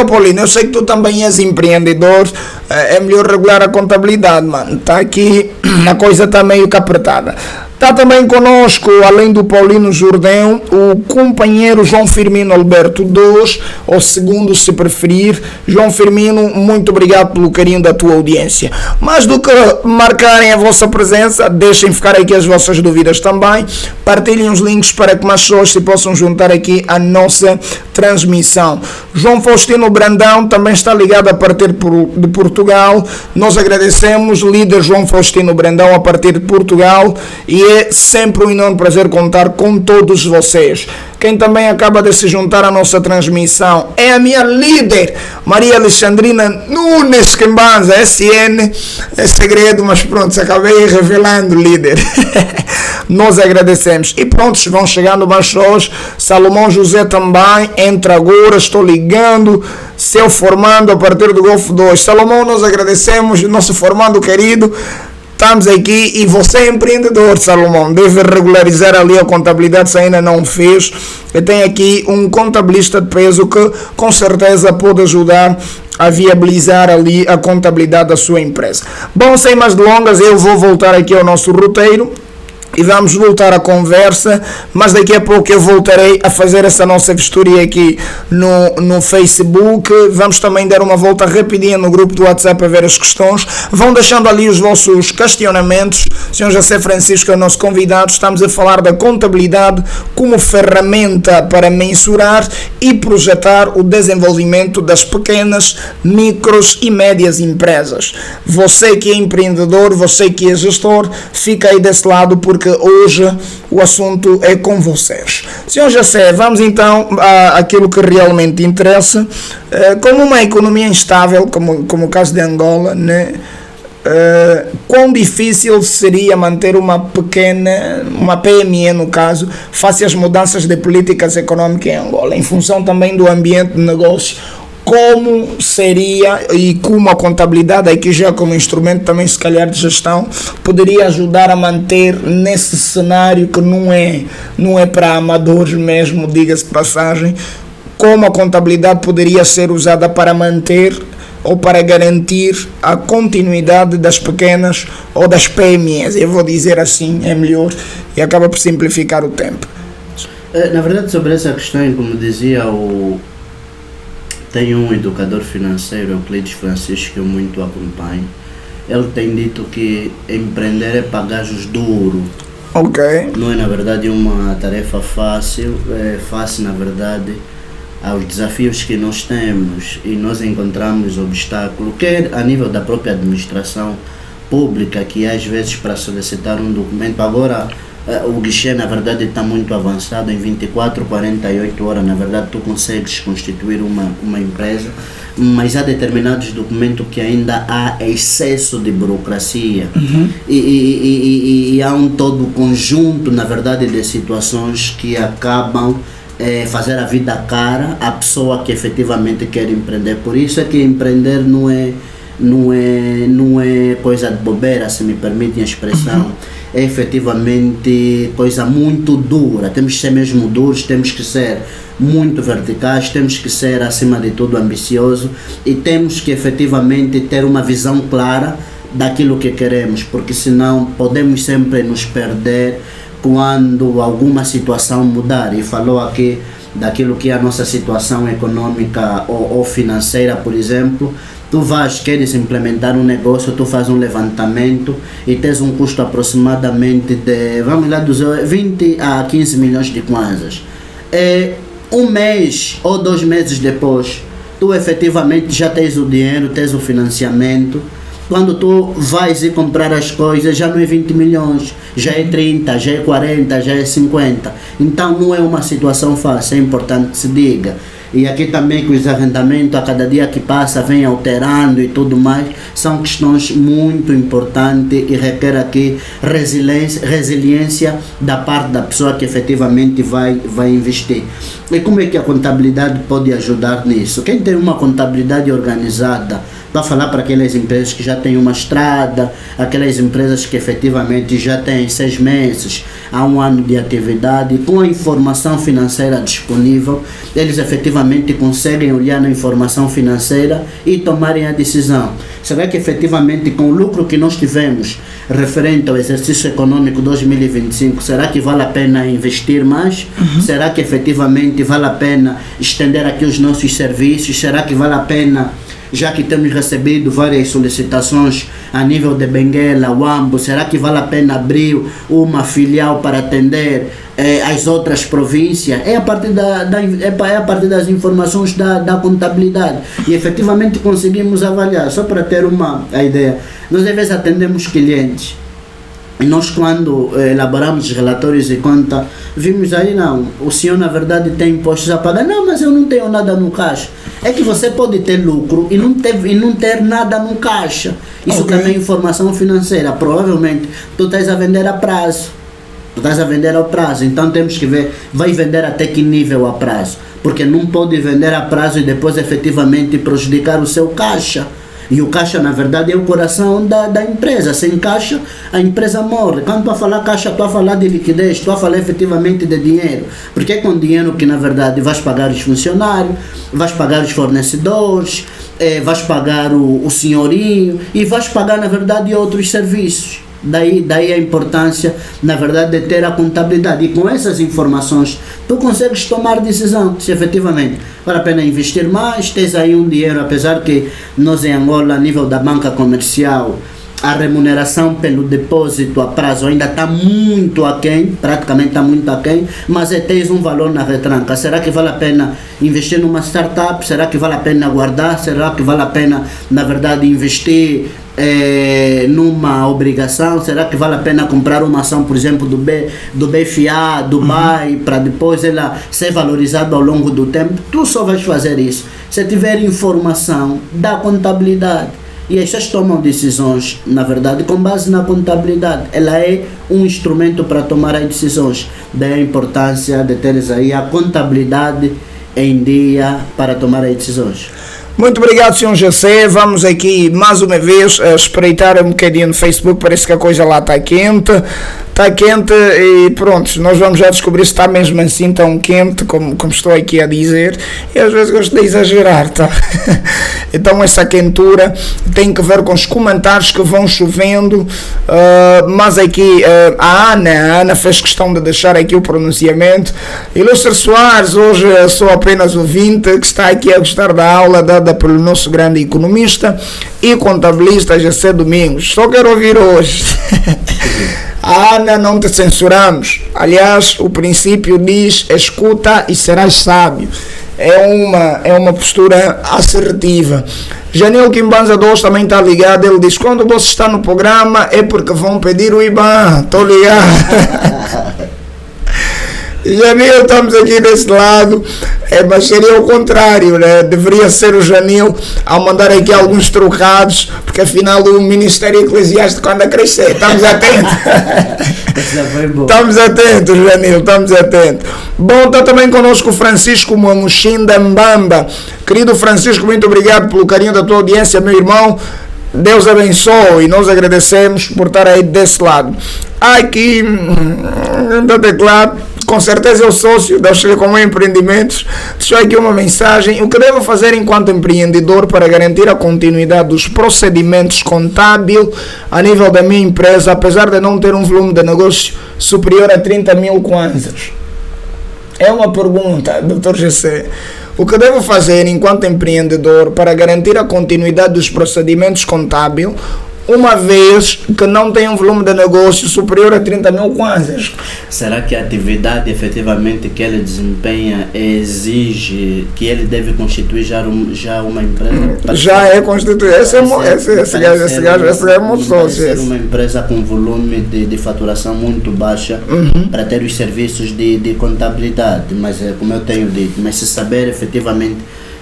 S1: Paulino, eu sei que tu também és empreendedor. É melhor regular a contabilidade, mano. Está aqui, a coisa está meio que apertada. Está também conosco, além do Paulino Jordão, o companheiro João Firmino Alberto II, ou segundo se preferir. João Firmino, muito obrigado pelo carinho da tua audiência. Mais do que marcarem a vossa presença, deixem ficar aqui as vossas dúvidas também. Partilhem os links para que mais pessoas se possam juntar aqui à nossa transmissão. João Faustino Brandão também está ligado a partir de Portugal. Nós agradecemos, líder João Faustino Brandão, a partir de Portugal, e é sempre um enorme prazer contar com todos vocês. Quem também acaba de se juntar à nossa transmissão é a minha líder, Maria Alexandrina Nunes Quembanza, SN. É segredo, mas pronto, acabei revelando, líder. Nós agradecemos. E pronto, vão chegando mais pessoas. Salomão José também entra agora, estou ligando. Seu formando a partir do Golfo 2. Salomão, nós agradecemos, nosso formando querido. Estamos aqui, e você é empreendedor, Salomão, deve regularizar ali a contabilidade se ainda não fez. Eu tenho aqui um contabilista de peso que com certeza pode ajudar a viabilizar ali a contabilidade da sua empresa. Bom, sem mais delongas, eu vou voltar aqui ao nosso roteiro e vamos voltar à conversa, mas daqui a pouco eu voltarei a fazer essa nossa vistoria aqui no Facebook. Vamos também dar uma volta rapidinha no grupo do WhatsApp a ver as questões. Vão deixando ali os vossos questionamentos. O Sr. José Francisco é o nosso convidado. Estamos a falar da contabilidade como ferramenta para mensurar e projetar o desenvolvimento das pequenas, micros e médias empresas. Você que é empreendedor, você que é gestor, fica aí desse lado, porque hoje o assunto é com vocês. Senhor José, vamos então àquilo que realmente interessa. Como uma economia instável, como o caso de Angola, né? Quão difícil seria manter uma PME, no caso, face às mudanças de políticas econômicas em Angola, em função também do ambiente de negócio? Como seria, e como a contabilidade aqui já como instrumento também se calhar de gestão poderia ajudar a manter nesse cenário que não é para amadores mesmo, diga-se de passagem, como a contabilidade poderia ser usada para manter ou para garantir a continuidade das pequenas ou das PMEs, eu vou dizer assim, é melhor, e acaba por simplificar o tempo.
S2: Na verdade, sobre essa questão, como dizia tem um educador financeiro, Euclides Francisco, que eu muito acompanho. Ele tem dito que empreender é pagar os duro.
S1: Ok.
S2: Não é, na verdade, uma tarefa fácil. É fácil, na verdade, aos desafios que nós temos, e nós encontramos obstáculos, quer a nível da própria administração pública, que às vezes para solicitar um documento, agora o guichê na verdade está muito avançado, em 24, 48 horas na verdade tu consegues constituir uma empresa, mas há determinados documentos que ainda há excesso de burocracia e há um todo conjunto na verdade de situações que acabam fazer a vida cara à pessoa que efetivamente quer empreender. Por isso é que empreender não é coisa de bobeira, se me permitem a expressão. É efetivamente coisa muito dura. Temos que ser mesmo duros, temos que ser muito verticais, temos que ser acima de tudo ambicioso e temos que efetivamente ter uma visão clara daquilo que queremos, porque senão podemos sempre nos perder quando alguma situação mudar. E falou aqui daquilo que é a nossa situação econômica ou financeira, por exemplo. Tu queres implementar um negócio, tu fazes um levantamento e tens um custo aproximadamente de, vamos lá, dos 20 a 15 milhões de kwanzas. Um mês ou 2 meses depois, tu efetivamente já tens o dinheiro, tens o financiamento. Quando tu vais ir comprar as coisas, já não é 20 milhões, já é 30, já é 40, já é 50. Então não é uma situação fácil, é importante que se diga. E aqui também que os arrendamentos a cada dia que passa vem alterando e tudo mais, são questões muito importantes e requer aqui resiliência da parte da pessoa que efetivamente vai investir. E como é que a contabilidade pode ajudar nisso? Quem tem uma contabilidade organizada, para falar para aquelas empresas que já têm uma estrada, aquelas empresas que efetivamente já têm 6 meses a 1 ano de atividade, com a informação financeira disponível, eles efetivamente conseguem olhar na informação financeira e tomarem a decisão. Será que efetivamente com o lucro que nós tivemos referente ao exercício econômico 2025, será que vale a pena investir mais? Será que efetivamente vale a pena estender aqui os nossos serviços? Será que vale a pena, já que temos recebido várias solicitações a nível de Benguela, Huambo, será que vale a pena abrir uma filial para atender as outras províncias? É a partir das informações da contabilidade. E efetivamente conseguimos avaliar, só para ter a ideia. Nós às vezes atendemos clientes e nós quando elaboramos os relatórios de conta, vimos aí, não, o senhor na verdade tem impostos a pagar. Não, mas eu não tenho nada no caixa. É que você pode ter lucro e não ter nada no caixa. Isso também é informação financeira. Provavelmente tu estás a vender a prazo. Então temos que ver, vai vender até que nível a prazo. Porque não pode vender a prazo e depois efetivamente prejudicar o seu caixa. E o caixa, na verdade, é o coração da empresa. Sem caixa, a empresa morre. Quando tu a falar caixa, tu a falar de liquidez, tu a falar efetivamente de dinheiro. Porque é com dinheiro que, na verdade, vais pagar os funcionários, vais pagar os fornecedores, vais pagar o senhorio e vais pagar, na verdade, outros serviços. Daí a importância, na verdade, de ter a contabilidade. E com essas informações, tu consegues tomar decisão se efetivamente vale a pena investir mais. Tens aí um dinheiro, apesar que nós em Angola, a nível da banca comercial, a remuneração pelo depósito a prazo ainda está muito aquém, praticamente está muito aquém, mas tens um valor na retranca. Será que vale a pena investir numa startup? Será que vale a pena guardar? Será que vale a pena, na verdade, investir numa obrigação? Será que vale a pena comprar uma ação, por exemplo, do BFA, do BAI, para depois ela ser valorizada ao longo do tempo? Tu só vais fazer isso se tiver informação da contabilidade. E as pessoas tomam decisões, na verdade, com base na contabilidade. Ela é um instrumento para tomar as decisões. Daí a importância de teres aí a contabilidade em dia para tomar as decisões.
S1: Muito obrigado, Sr. José. Vamos aqui mais uma vez espreitar um bocadinho no Facebook. Parece que a coisa lá está quente. Está quente e pronto, nós vamos já descobrir se está mesmo assim tão quente como estou aqui a dizer. E às vezes gosto de exagerar, tá? Então essa quentura tem que ver com os comentários que vão chovendo. Mas aqui a Ana fez questão de deixar aqui o pronunciamento. Ilustre Soares, hoje sou apenas ouvinte que está aqui a gostar da aula dada pelo nosso grande economista e contabilista José Domingos. Só quero ouvir hoje. Ana, não te censuramos. Aliás, o princípio diz: escuta e serás sábio. é uma postura assertiva. Janil Kimbanza 2 também está ligado, ele diz, quando você está no programa é porque vão pedir o IBAN, estou ligado. Janil, estamos aqui desse lado, mas seria o contrário, né? Deveria ser o Janil a mandar aqui alguns trocados, porque afinal o Ministério Eclesiástico anda a crescer, estamos atentos. Estamos atentos, Janil, estamos atentos. Bom, está também conosco o Francisco Mamuchinda Mbamba. Querido Francisco, muito obrigado pelo carinho da tua audiência, meu irmão. Deus abençoe e nós agradecemos por estar aí desse lado. Aqui, no teclado, com certeza é o sócio da Auxílio Comum Empreendimentos. Deixou aqui uma mensagem. O que devo fazer enquanto empreendedor para garantir a continuidade dos procedimentos contábeis a nível da minha empresa, apesar de não ter um volume de negócio superior a 30 mil kwanzas? É uma pergunta, Dr. GC. O que devo fazer enquanto empreendedor para garantir a continuidade dos procedimentos contábeis, uma vez que não tem um volume de negócio superior a 30 mil kwanzas?
S2: Será que a atividade efetivamente que ele desempenha exige que ele deve constituir já uma empresa? Já
S1: é constituído. Esse gajo é muito sócio.
S2: Ser uma empresa com volume de faturação muito baixa para ter os serviços de contabilidade, mas como eu tenho dito, mas se saber efetivamente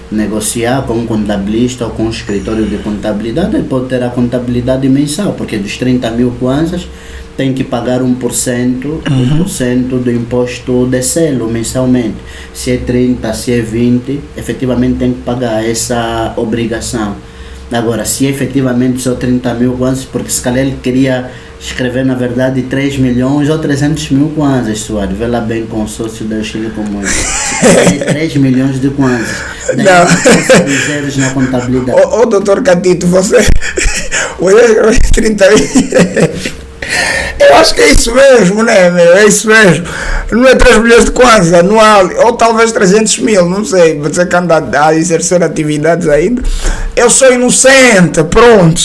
S2: negociar com um contabilista ou com um escritório de contabilidade, ele pode ter a contabilidade mensal, porque dos 30 mil kwanzas tem que pagar 1%, 1% do imposto de selo mensalmente. Se é 30, se é 20, efetivamente tem que pagar essa obrigação. Agora, se efetivamente são 30 mil kwanzas, porque se calhar ele queria escrever na verdade 3 milhões ou 300 mil kwanzas, Suárez, vê lá bem com o sócio da Auxílio Comum. 3 milhões de kwanzas. Não. Zeros na contabilidade.
S1: Ô, doutor Catito, você... 30 mil... Eu acho que é isso mesmo, né, meu? É isso mesmo. Não é 3 milhões de kwanzas anual, ou talvez 300 mil, não sei. Você que anda a exercer atividades ainda. Eu sou inocente, pronto.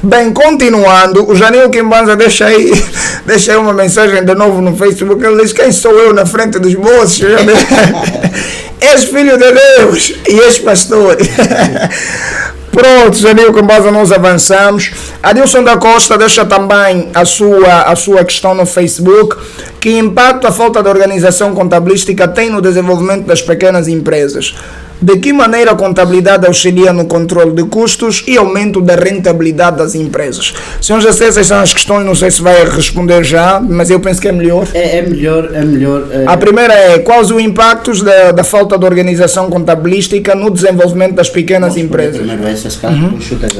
S1: Bem, continuando, o Janil Kimbanza deixa aí uma mensagem de novo no Facebook. Ele diz, quem sou eu na frente dos moços? És filho de Deus e és pastor. Pronto, Janil Kimbanza, nós avançamos. Adilson da Costa deixa também a sua questão no Facebook. Que impacto a falta de organização contabilística tem no desenvolvimento das pequenas empresas? De que maneira a contabilidade auxilia no controle de custos e aumento da rentabilidade das empresas? Senhor José, essas são as questões, não sei se vai responder já, mas eu penso que é melhor.
S2: É melhor.
S1: A primeira é, quais os impactos da falta de organização contabilística no desenvolvimento das pequenas empresas?
S2: Primeiro essas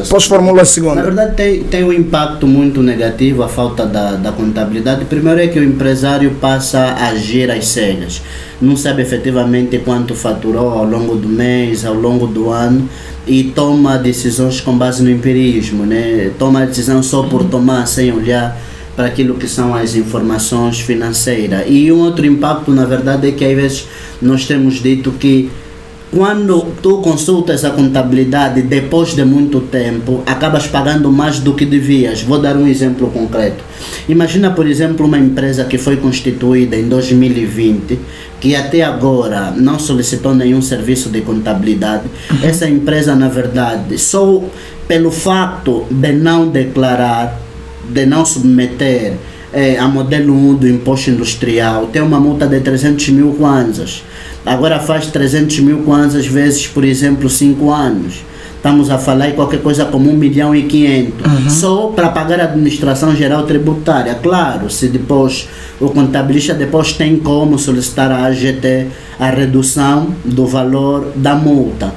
S1: Posso formular a segunda?
S2: Na verdade tem um impacto muito negativo a falta da contabilidade. Primeiro é que o empresário passa a agir às cegas. Não sabe efetivamente quanto faturou ao longo do mês, ao longo do ano, e toma decisões com base no empirismo, né? Toma a decisão só por tomar, sem olhar para aquilo que são as informações financeiras. E um outro impacto, na verdade, é que às vezes nós temos dito que quando tu consultas a contabilidade depois de muito tempo, acabas pagando mais do que devias. Vou dar um exemplo concreto. Imagina, por exemplo, uma empresa que foi constituída em 2020, que até agora não solicitou nenhum serviço de contabilidade. Essa empresa, na verdade, só pelo fato de não declarar, de não submeter a modelo 1 do imposto industrial, tem uma multa de 300 mil kwanzas. Agora faz 300 mil kwanzas vezes, por exemplo, 5 anos. Estamos a falar em qualquer coisa como 1.500.000. Só para pagar a administração geral tributária. Claro, se depois o contabilista depois tem como solicitar à AGT a redução do valor da multa.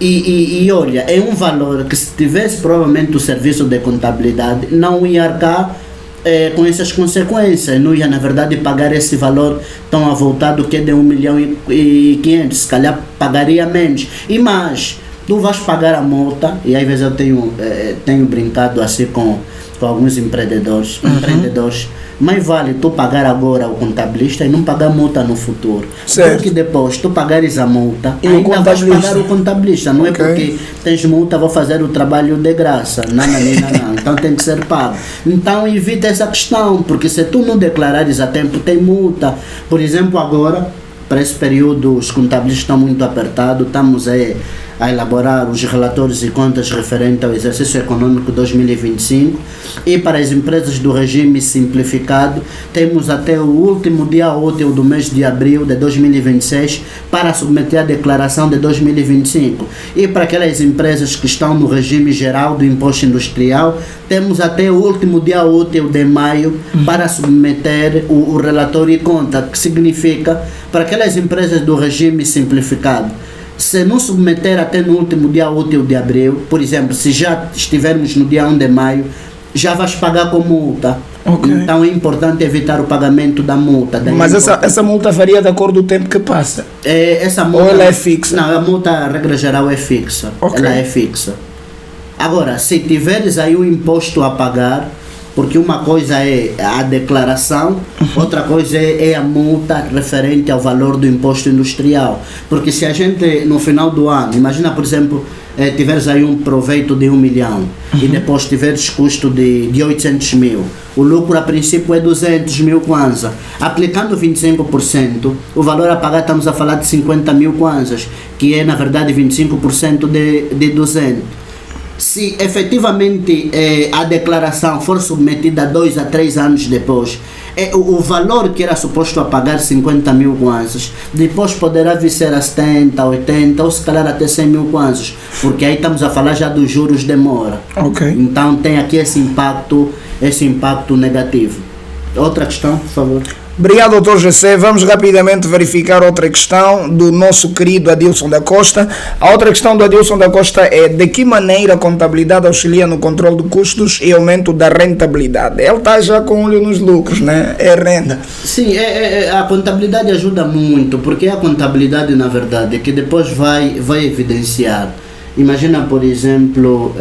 S2: E olha, é um valor que, se tivesse provavelmente o serviço de contabilidade, não ia arcar com essas consequências, não ia na verdade pagar esse valor tão avultado que é de 1.500.000, se calhar pagaria menos. E mais, tu vais pagar a multa, e às vezes eu tenho brincado assim com alguns empreendedores, mais vale tu pagar agora o contabilista e não pagar multa no futuro.
S1: Certo.
S2: Porque depois tu pagares a multa e ainda vais pagar o contabilista. Não é porque tens multa, vou fazer o trabalho de graça. Não. Então tem que ser pago. Então evita essa questão, porque se tu não declarares a tempo, tem multa. Por exemplo, agora Para esse período, os contabilistas estão muito apertados, estamos a elaborar os relatórios e contas referentes ao exercício econômico 2025 e para as empresas do regime simplificado, temos até o último dia útil do mês de abril de 2026 para submeter a declaração de 2025. E para aquelas empresas que estão no regime geral do imposto industrial, temos até o último dia útil de maio para submeter o relatório e conta, que significa, para aquelas empresas do regime simplificado, se não submeter até no último dia útil de abril, por exemplo, se já estivermos no dia 1 de maio, já vais pagar com multa.
S1: Okay.
S2: Então é importante evitar o pagamento da multa.
S1: Mas essa multa varia de acordo com o tempo que passa?
S2: Essa multa,
S1: ou ela é fixa?
S2: Não, a multa, a regra geral, é fixa.
S1: Okay.
S2: Ela é fixa. Agora, se tiveres aí um imposto a pagar, porque uma coisa é a declaração, outra coisa é a multa referente ao valor do imposto industrial. Porque se a gente, no final do ano, imagina, por exemplo, tiveres aí um proveito de 1 milhão e depois tiveres custo de 800 mil, o lucro a princípio é 200 mil kwanza. Aplicando 25%, o valor a pagar, estamos a falar de 50 mil kwanzas, que é na verdade 25% de 200. Se efetivamente a declaração for submetida 2 a 3 anos depois, o valor que era suposto a pagar 50 mil kwanzas, depois poderá vir ser a 70, 80 ou se calhar até 100 mil kwanzas, porque aí estamos a falar já dos juros de mora.
S1: Okay.
S2: Então tem aqui esse impacto negativo. Outra questão, por favor.
S1: Obrigado, Dr. José. Vamos rapidamente verificar outra questão do nosso querido Adilson da Costa. A outra questão do Adilson da Costa é: de que maneira a contabilidade auxilia no controle de custos e aumento da rentabilidade? Ele está já com olho nos lucros, né? É renda.
S2: Sim, a contabilidade ajuda muito, porque a contabilidade, na verdade, que depois vai evidenciar. Imagina, por exemplo,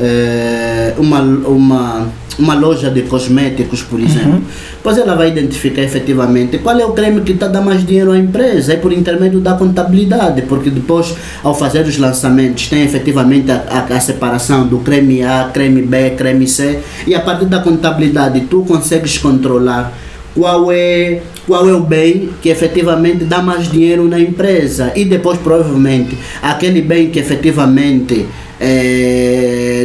S2: uma loja de cosméticos, por exemplo, pois ela vai identificar efetivamente qual é o creme que está dando mais dinheiro à empresa, é por intermédio da contabilidade, porque depois, ao fazer os lançamentos, tem efetivamente a separação do creme A, creme B, creme C, e a partir da contabilidade tu consegues controlar qual é o bem que efetivamente dá mais dinheiro na empresa, e depois provavelmente aquele bem que efetivamente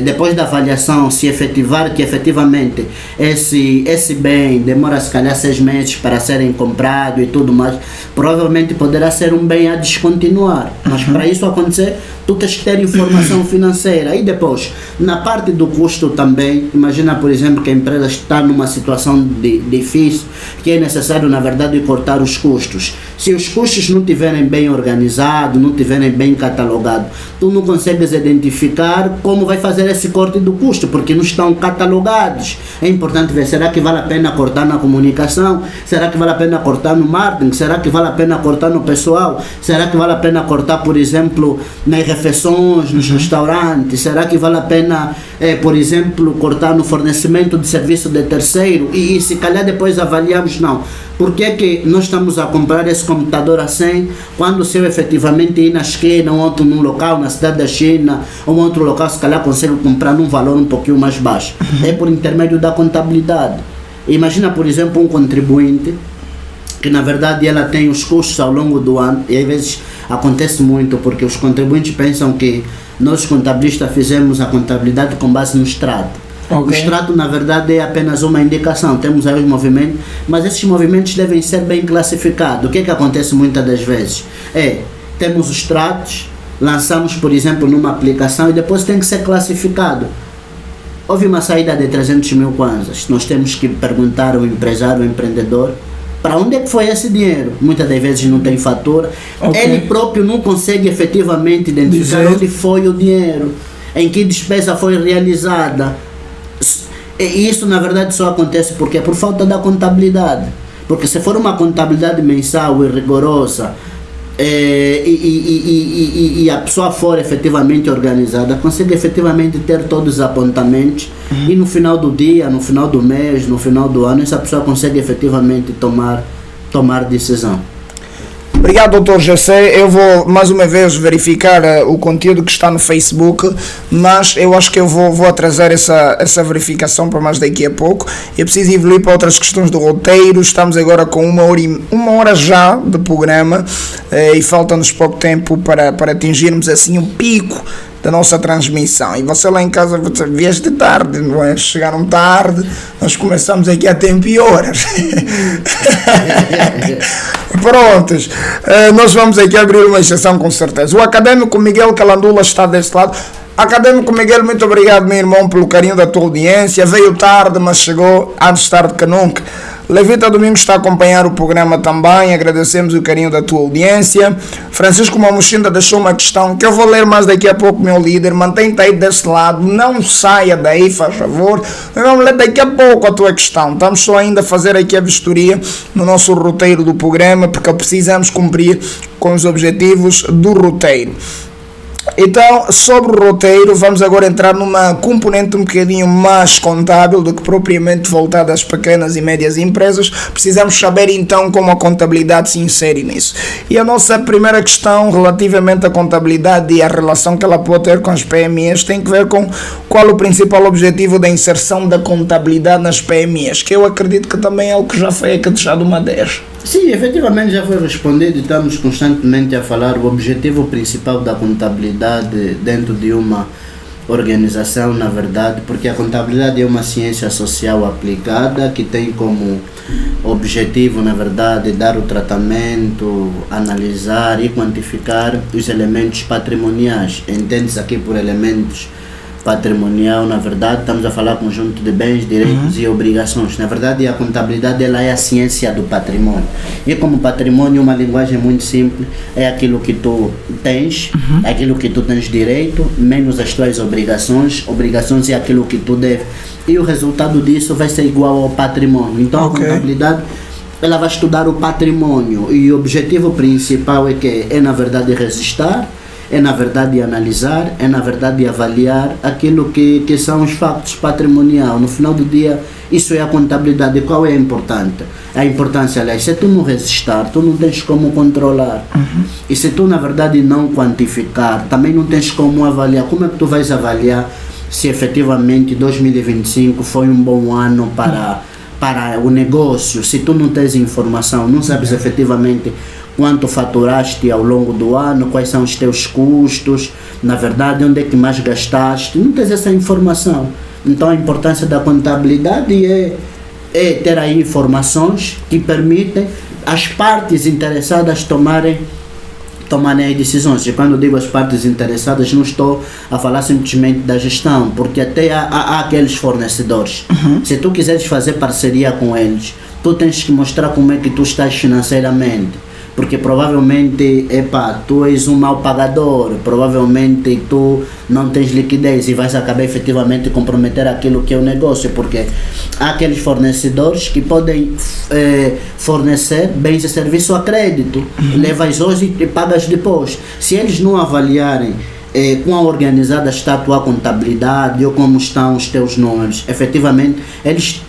S2: depois da avaliação se efetivar que efetivamente esse bem demora se calhar 6 meses para serem comprado e tudo mais, provavelmente poderá ser um bem a descontinuar, mas para isso acontecer tu tens que ter informação financeira. E depois, na parte do custo também, imagina, por exemplo, que a empresa está numa situação difícil, que é necessário, na verdade, cortar os custos. Se os custos não estiverem bem organizados, não estiverem bem catalogados, tu não consegues identificar como vai fazer esse corte do custo, porque não estão catalogados. É importante ver, será que vale a pena cortar na comunicação? Será que vale a pena cortar no marketing? Será que vale a pena cortar no pessoal? Será que vale a pena cortar, por exemplo, nas refeições, nos restaurantes? Será que vale a pena, por exemplo, cortar no fornecimento de serviço de terceiro? E se calhar depois avaliamos, não. Por que é que nós estamos a comprar esse computador a 100, quando se eu efetivamente ir na esquina, ou outro num local, na cidade da China, ou outro local, se calhar consigo comprar num valor um pouquinho mais baixo? É por intermédio da contabilidade. Imagina, por exemplo, um contribuinte, que na verdade ela tem os custos ao longo do ano, e às vezes acontece muito, porque os contribuintes pensam que nós contabilistas fizemos a contabilidade com base no extrato. Okay. O extrato, na verdade, é apenas uma indicação. Temos aí os movimentos, mas esses movimentos devem ser bem classificados. O que é que acontece muitas das vezes? Temos os extratos, lançamos, por exemplo, numa aplicação e depois tem que ser classificado. Houve uma saída de 300 mil kwanzas. Nós temos que perguntar ao empresário, ao empreendedor, para onde é que foi esse dinheiro? Muitas das vezes não tem fatura. Okay. Ele próprio não consegue efetivamente identificar onde foi o dinheiro, em que despesa foi realizada. E isso, na verdade, só acontece porque por falta da contabilidade. Porque se for uma contabilidade mensal e rigorosa, e a pessoa for efetivamente organizada, consegue efetivamente ter todos os apontamentos, e no final do dia, no final do mês, no final do ano, essa pessoa consegue efetivamente tomar decisão.
S1: Obrigado, doutor José. Eu vou mais uma vez verificar o conteúdo que está no Facebook, mas eu acho que eu vou atrasar essa verificação para mais daqui a pouco. Eu preciso evoluir para outras questões do roteiro. Estamos agora com uma hora já de programa e falta-nos pouco tempo para atingirmos assim um pico da nossa transmissão. E você lá em casa vieste tarde, não é? Chegaram tarde, nós começamos aqui a tempo e horas. Prontos, nós vamos aqui abrir uma exceção com certeza. O acadêmico Miguel Calandula está deste lado. Acadêmico Miguel, muito obrigado, meu irmão, pelo carinho da tua audiência. Veio tarde, mas chegou antes tarde que nunca. Levita Domingos está a acompanhar o programa também. Agradecemos o carinho da tua audiência. Francisco Mamuchinda deixou uma questão que eu vou ler mais daqui a pouco, meu líder. Mantém-te aí desse lado, não saia daí, faz favor. Vamos ler daqui a pouco a tua questão. Estamos só ainda a fazer aqui a vistoria no nosso roteiro do programa, porque precisamos cumprir com os objetivos do roteiro. Então, sobre o roteiro, vamos agora entrar numa componente um bocadinho mais contábil do que propriamente voltada às pequenas e médias empresas. Precisamos saber então como a contabilidade se insere nisso. E a nossa primeira questão relativamente à contabilidade e a relação que ela pode ter com as PMEs tem que ver com qual o principal objetivo da inserção da contabilidade nas PMEs, que eu acredito que também é algo que já foi aqui deixado uma 10.
S2: Sim, efetivamente já foi respondido e estamos constantemente a falar o objetivo principal da contabilidade dentro de uma organização, na verdade, porque a contabilidade é uma ciência social aplicada que tem como objetivo, na verdade, dar o tratamento, analisar e quantificar os elementos patrimoniais. Entende-se aqui por elementos patrimonial, na verdade, estamos a falar conjunto de bens, direitos e obrigações. Na verdade, a contabilidade ela é a ciência do patrimônio. E como patrimônio, uma linguagem muito simples, é aquilo que tu tens, aquilo que tu tens direito, menos as tuas obrigações. Obrigações é aquilo que tu deves. E o resultado disso vai ser igual ao patrimônio. Então, a contabilidade ela vai estudar o patrimônio e o objetivo principal é na verdade registrar, é na verdade analisar, é na verdade avaliar aquilo que são os factos patrimoniais. No final do dia, isso é a contabilidade. Qual é a importância? A importância, aliás, se tu não registrar, tu não tens como controlar. E se tu na verdade não quantificar, também não tens como avaliar. Como é que tu vais avaliar se efetivamente 2025 foi um bom ano para o negócio? Se tu não tens informação, não sabes efetivamente quanto faturaste ao longo do ano, quais são os teus custos, na verdade, onde é que mais gastaste, não tens essa informação. Então a importância da contabilidade é ter aí informações que permitem as partes interessadas tomarem as decisões. E quando digo as partes interessadas, não estou a falar simplesmente da gestão, porque até há aqueles fornecedores. Se tu quiseres fazer parceria com eles, tu tens que mostrar como é que tu estás financeiramente. Porque provavelmente, tu és um mau pagador, provavelmente tu não tens liquidez e vais acabar efetivamente comprometer aquilo que é o negócio, porque há aqueles fornecedores que podem fornecer bens e serviços a crédito, levas hoje e pagas depois. Se eles não avaliarem quão organizada está a tua contabilidade ou como estão os teus números, efetivamente eles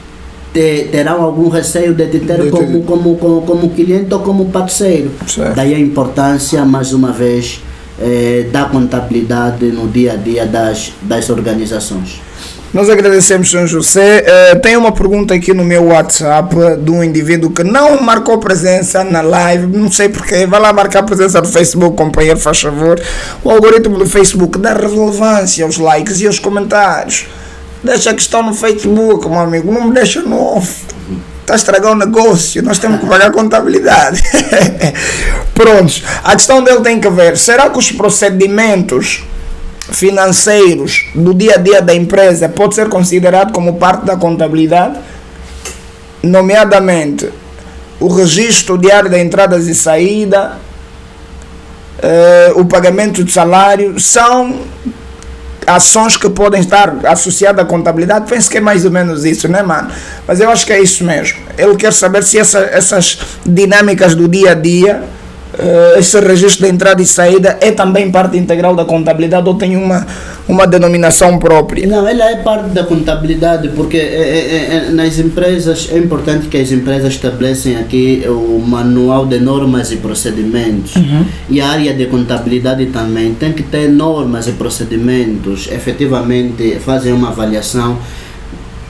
S2: terão algum receio de te ter como cliente ou como parceiro. Certo. Daí a importância, mais uma vez, da contabilidade no dia a dia das organizações.
S1: Nós agradecemos, São José. Tem uma pergunta aqui no meu WhatsApp de um indivíduo que não marcou presença na live, não sei porquê. Vai lá marcar presença no Facebook, companheiro, faz favor. O algoritmo do Facebook dá relevância aos likes e aos comentários. Deixa a questão no Facebook, meu amigo, não me deixa no off. Está a estragar o negócio, nós temos que pagar a contabilidade. Prontos, a questão dele tem que ver, será que os procedimentos financeiros do dia a dia da empresa pode ser considerado como parte da contabilidade? Nomeadamente, o registro diário de entradas e saída, o pagamento de salário, são ações que podem estar associadas à contabilidade. Penso que é mais ou menos isso, né, mano? Mas eu acho que é isso mesmo. Ele quer saber se essas dinâmicas do dia a dia esse registro de entrada e saída é também parte integral da contabilidade ou tem uma denominação própria?
S2: Não, ela é parte da contabilidade, porque nas empresas é importante que as empresas estabelecem aqui o manual de normas e procedimentos. E a área de contabilidade também tem que ter normas e procedimentos, efetivamente fazem uma avaliação.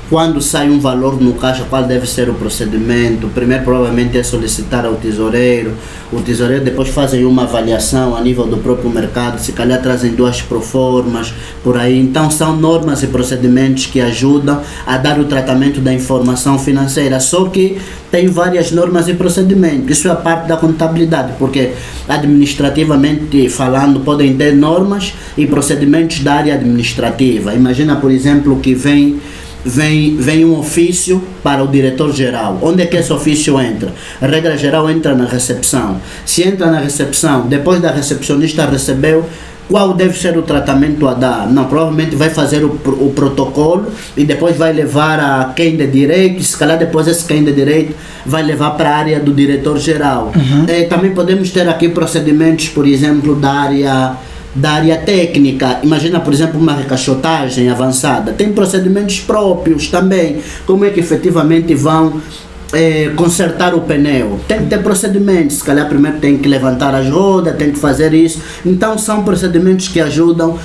S2: Quando sai um valor no caixa, qual deve ser o procedimento? Primeiro, provavelmente, é solicitar ao tesoureiro. O tesoureiro depois fazem uma avaliação a nível do próprio mercado, se calhar trazem 2 proformas, por aí. Então, são normas e procedimentos que ajudam a dar o tratamento da informação financeira. Só que tem várias normas e procedimentos. Isso é a parte da contabilidade, porque administrativamente falando, podem ter normas e procedimentos da área administrativa. Imagina, por exemplo, que vem um ofício para o diretor-geral. Onde é que esse ofício entra? A regra geral entra na recepção. Se entra na recepção, depois da recepcionista recebeu, qual deve ser o tratamento a dar? Não, provavelmente vai fazer o protocolo e depois vai levar a quem de direito, se calhar depois esse quem de direito vai levar para a área do diretor-geral. Também podemos ter aqui procedimentos, por exemplo, da área técnica. Imagina, por exemplo, uma recaixotagem avançada. Tem procedimentos próprios também. Como é que efetivamente vão consertar o pneu? Tem que ter procedimentos. Se calhar primeiro tem que levantar as rodas, tem que fazer isso. Então são procedimentos que ajudam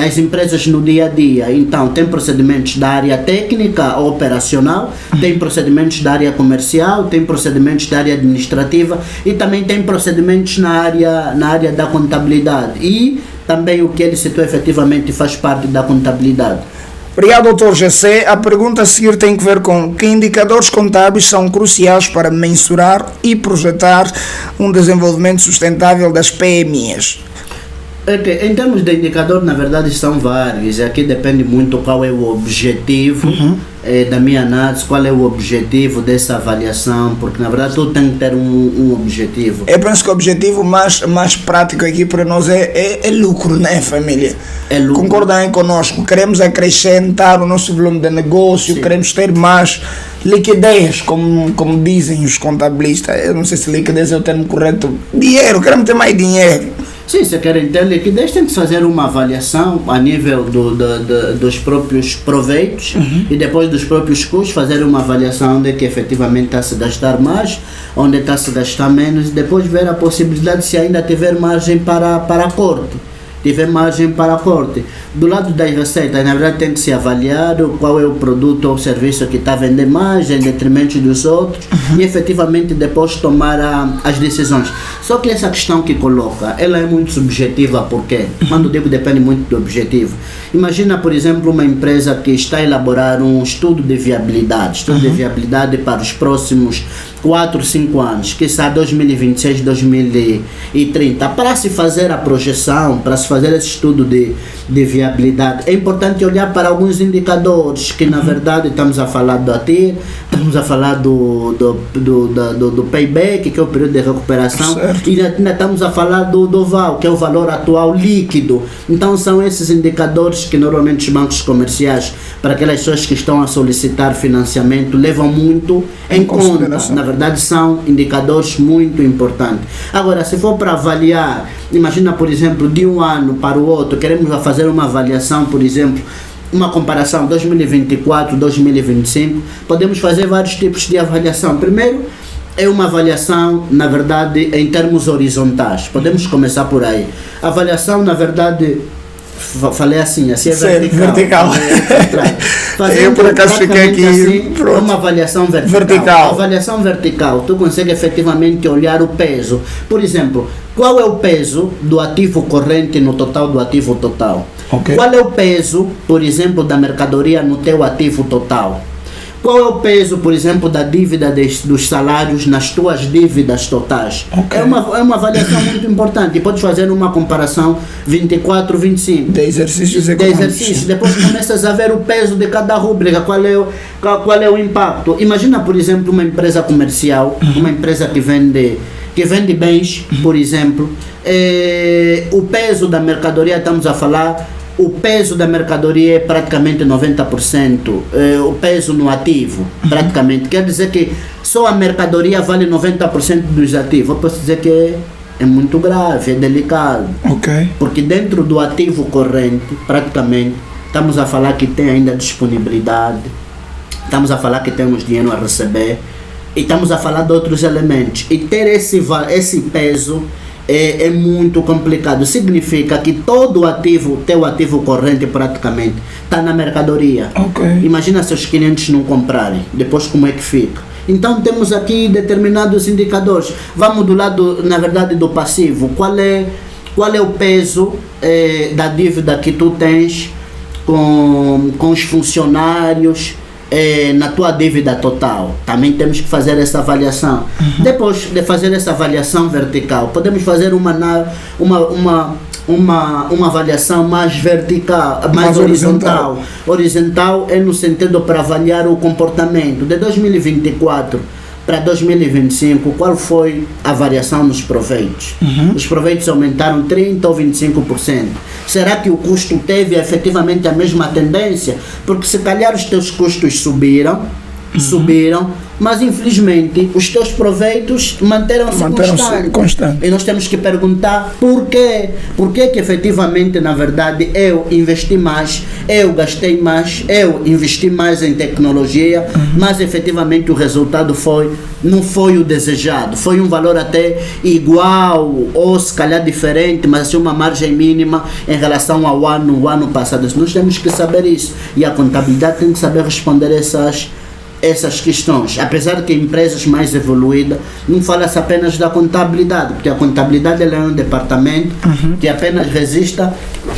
S2: as empresas no dia a dia. Então tem procedimentos da área técnica ou operacional, tem procedimentos da área comercial, tem procedimentos da área administrativa e também tem procedimentos na área da contabilidade, e também o que ele citou efetivamente faz parte da contabilidade.
S1: Obrigado, Dr. GC. A pergunta a seguir tem que ver com que indicadores contábeis são cruciais para mensurar e projetar um desenvolvimento sustentável das PMEs.
S2: Em termos de indicador, na verdade são vários. Aqui depende muito qual é o objetivo da minha análise, qual é o objetivo dessa avaliação, porque na verdade tudo tem que ter um objetivo.
S1: Eu penso que o objetivo mais prático aqui para nós é lucro, né, família?
S2: É lucro.
S1: Concordem conosco, queremos acrescentar o nosso volume de negócio,
S2: Sim.
S1: Queremos ter mais liquidez, como dizem os contabilistas. Eu não sei se liquidez é o termo correto. Dinheiro, queremos ter mais dinheiro.
S2: Sim, se querem ter liquidez, tem que fazer uma avaliação a nível dos próprios proveitos e depois dos próprios custos, fazer uma avaliação onde é que efetivamente está a se gastar mais, onde está a se gastar menos, e depois ver a possibilidade se ainda tiver margem para corte. Do lado das receitas, na verdade tem que se avaliar qual é o produto ou serviço que está a vender mais em detrimento dos outros e efetivamente depois tomar as decisões. Só que essa questão que coloca, ela é muito subjetiva, porque quando digo depende muito do objetivo. Imagina, por exemplo, uma empresa que está a elaborar um estudo de viabilidade, para os próximos 4, 5 anos, que está 2026, 2030, para se fazer a projeção, para se fazer esse estudo de viabilidade, é importante olhar para alguns indicadores, que na verdade estamos a falar do ATI, estamos a falar do payback, que é o período de recuperação, e ainda estamos a falar do VAL, que é o valor atual líquido. Então são esses indicadores que normalmente os bancos comerciais, para aquelas pessoas que estão a solicitar financiamento, levam muito em conta. Na verdade são indicadores muito importantes. Agora, se for para avaliar, imagina, por exemplo, de um ano para o outro, queremos fazer uma avaliação, por exemplo, uma comparação 2024, 2025, podemos fazer vários tipos de avaliação. Primeiro, é uma avaliação, na verdade, em termos horizontais. Podemos começar por aí. A avaliação, na verdade, falei assim é vertical.
S1: Eu por acaso fiquei aqui
S2: assim, uma avaliação vertical. A avaliação vertical, tu consegue efetivamente olhar o peso. Por exemplo, qual é o peso do ativo corrente no total do ativo total?
S1: Okay.
S2: Qual é o peso, por exemplo, da mercadoria no teu ativo total? Qual é o peso, por exemplo, da dívida dos salários nas tuas dívidas totais? Okay. É uma avaliação muito importante. E podes fazer uma comparação 24, 25.
S1: De exercícios econômicos.
S2: Depois começas a ver o peso de cada rúbrica, qual é o impacto. Imagina, por exemplo, uma empresa comercial, uma empresa que vende bens, por exemplo. O peso da mercadoria, estamos a falar, o peso da mercadoria é praticamente 90%, o peso no ativo, praticamente. Quer dizer que só a mercadoria vale 90% dos ativos. Eu posso dizer que é muito grave, é delicado.
S1: Ok.
S2: Porque dentro do ativo corrente, praticamente, estamos a falar que tem ainda disponibilidade, estamos a falar que temos dinheiro a receber, e estamos a falar de outros elementos. E ter esse peso é muito complicado. Significa que todo ativo, teu ativo corrente praticamente, está na mercadoria.
S1: Ok.
S2: Imagina se os clientes não comprarem, depois como é que fica? Então temos aqui determinados indicadores. Vamos do lado, na verdade, do passivo. Qual é o peso da dívida que tu tens com os funcionários na tua dívida total? Também temos que fazer essa avaliação. Depois de fazer essa avaliação vertical, podemos fazer uma avaliação mais vertical, mais horizontal. Horizontal é no sentido para avaliar o comportamento. De 2024 para 2025, qual foi a variação nos proveitos? Os proveitos aumentaram 30% ou 25%. Será que o custo teve efetivamente a mesma tendência? Porque se calhar os teus custos subiram, mas infelizmente os teus proveitos manteram-se constantes. E nós temos que perguntar por quê? Por que efetivamente, na verdade, eu investi mais, eu gastei mais, eu investi mais em tecnologia, mas efetivamente o resultado não foi o desejado, foi um valor até igual ou se calhar diferente, mas assim uma margem mínima em relação ao ano passado. Nós temos que saber isso, e a contabilidade tem que saber responder essas questões. Apesar que empresas mais evoluídas não falam-se apenas da contabilidade, porque a contabilidade é um departamento que apenas resista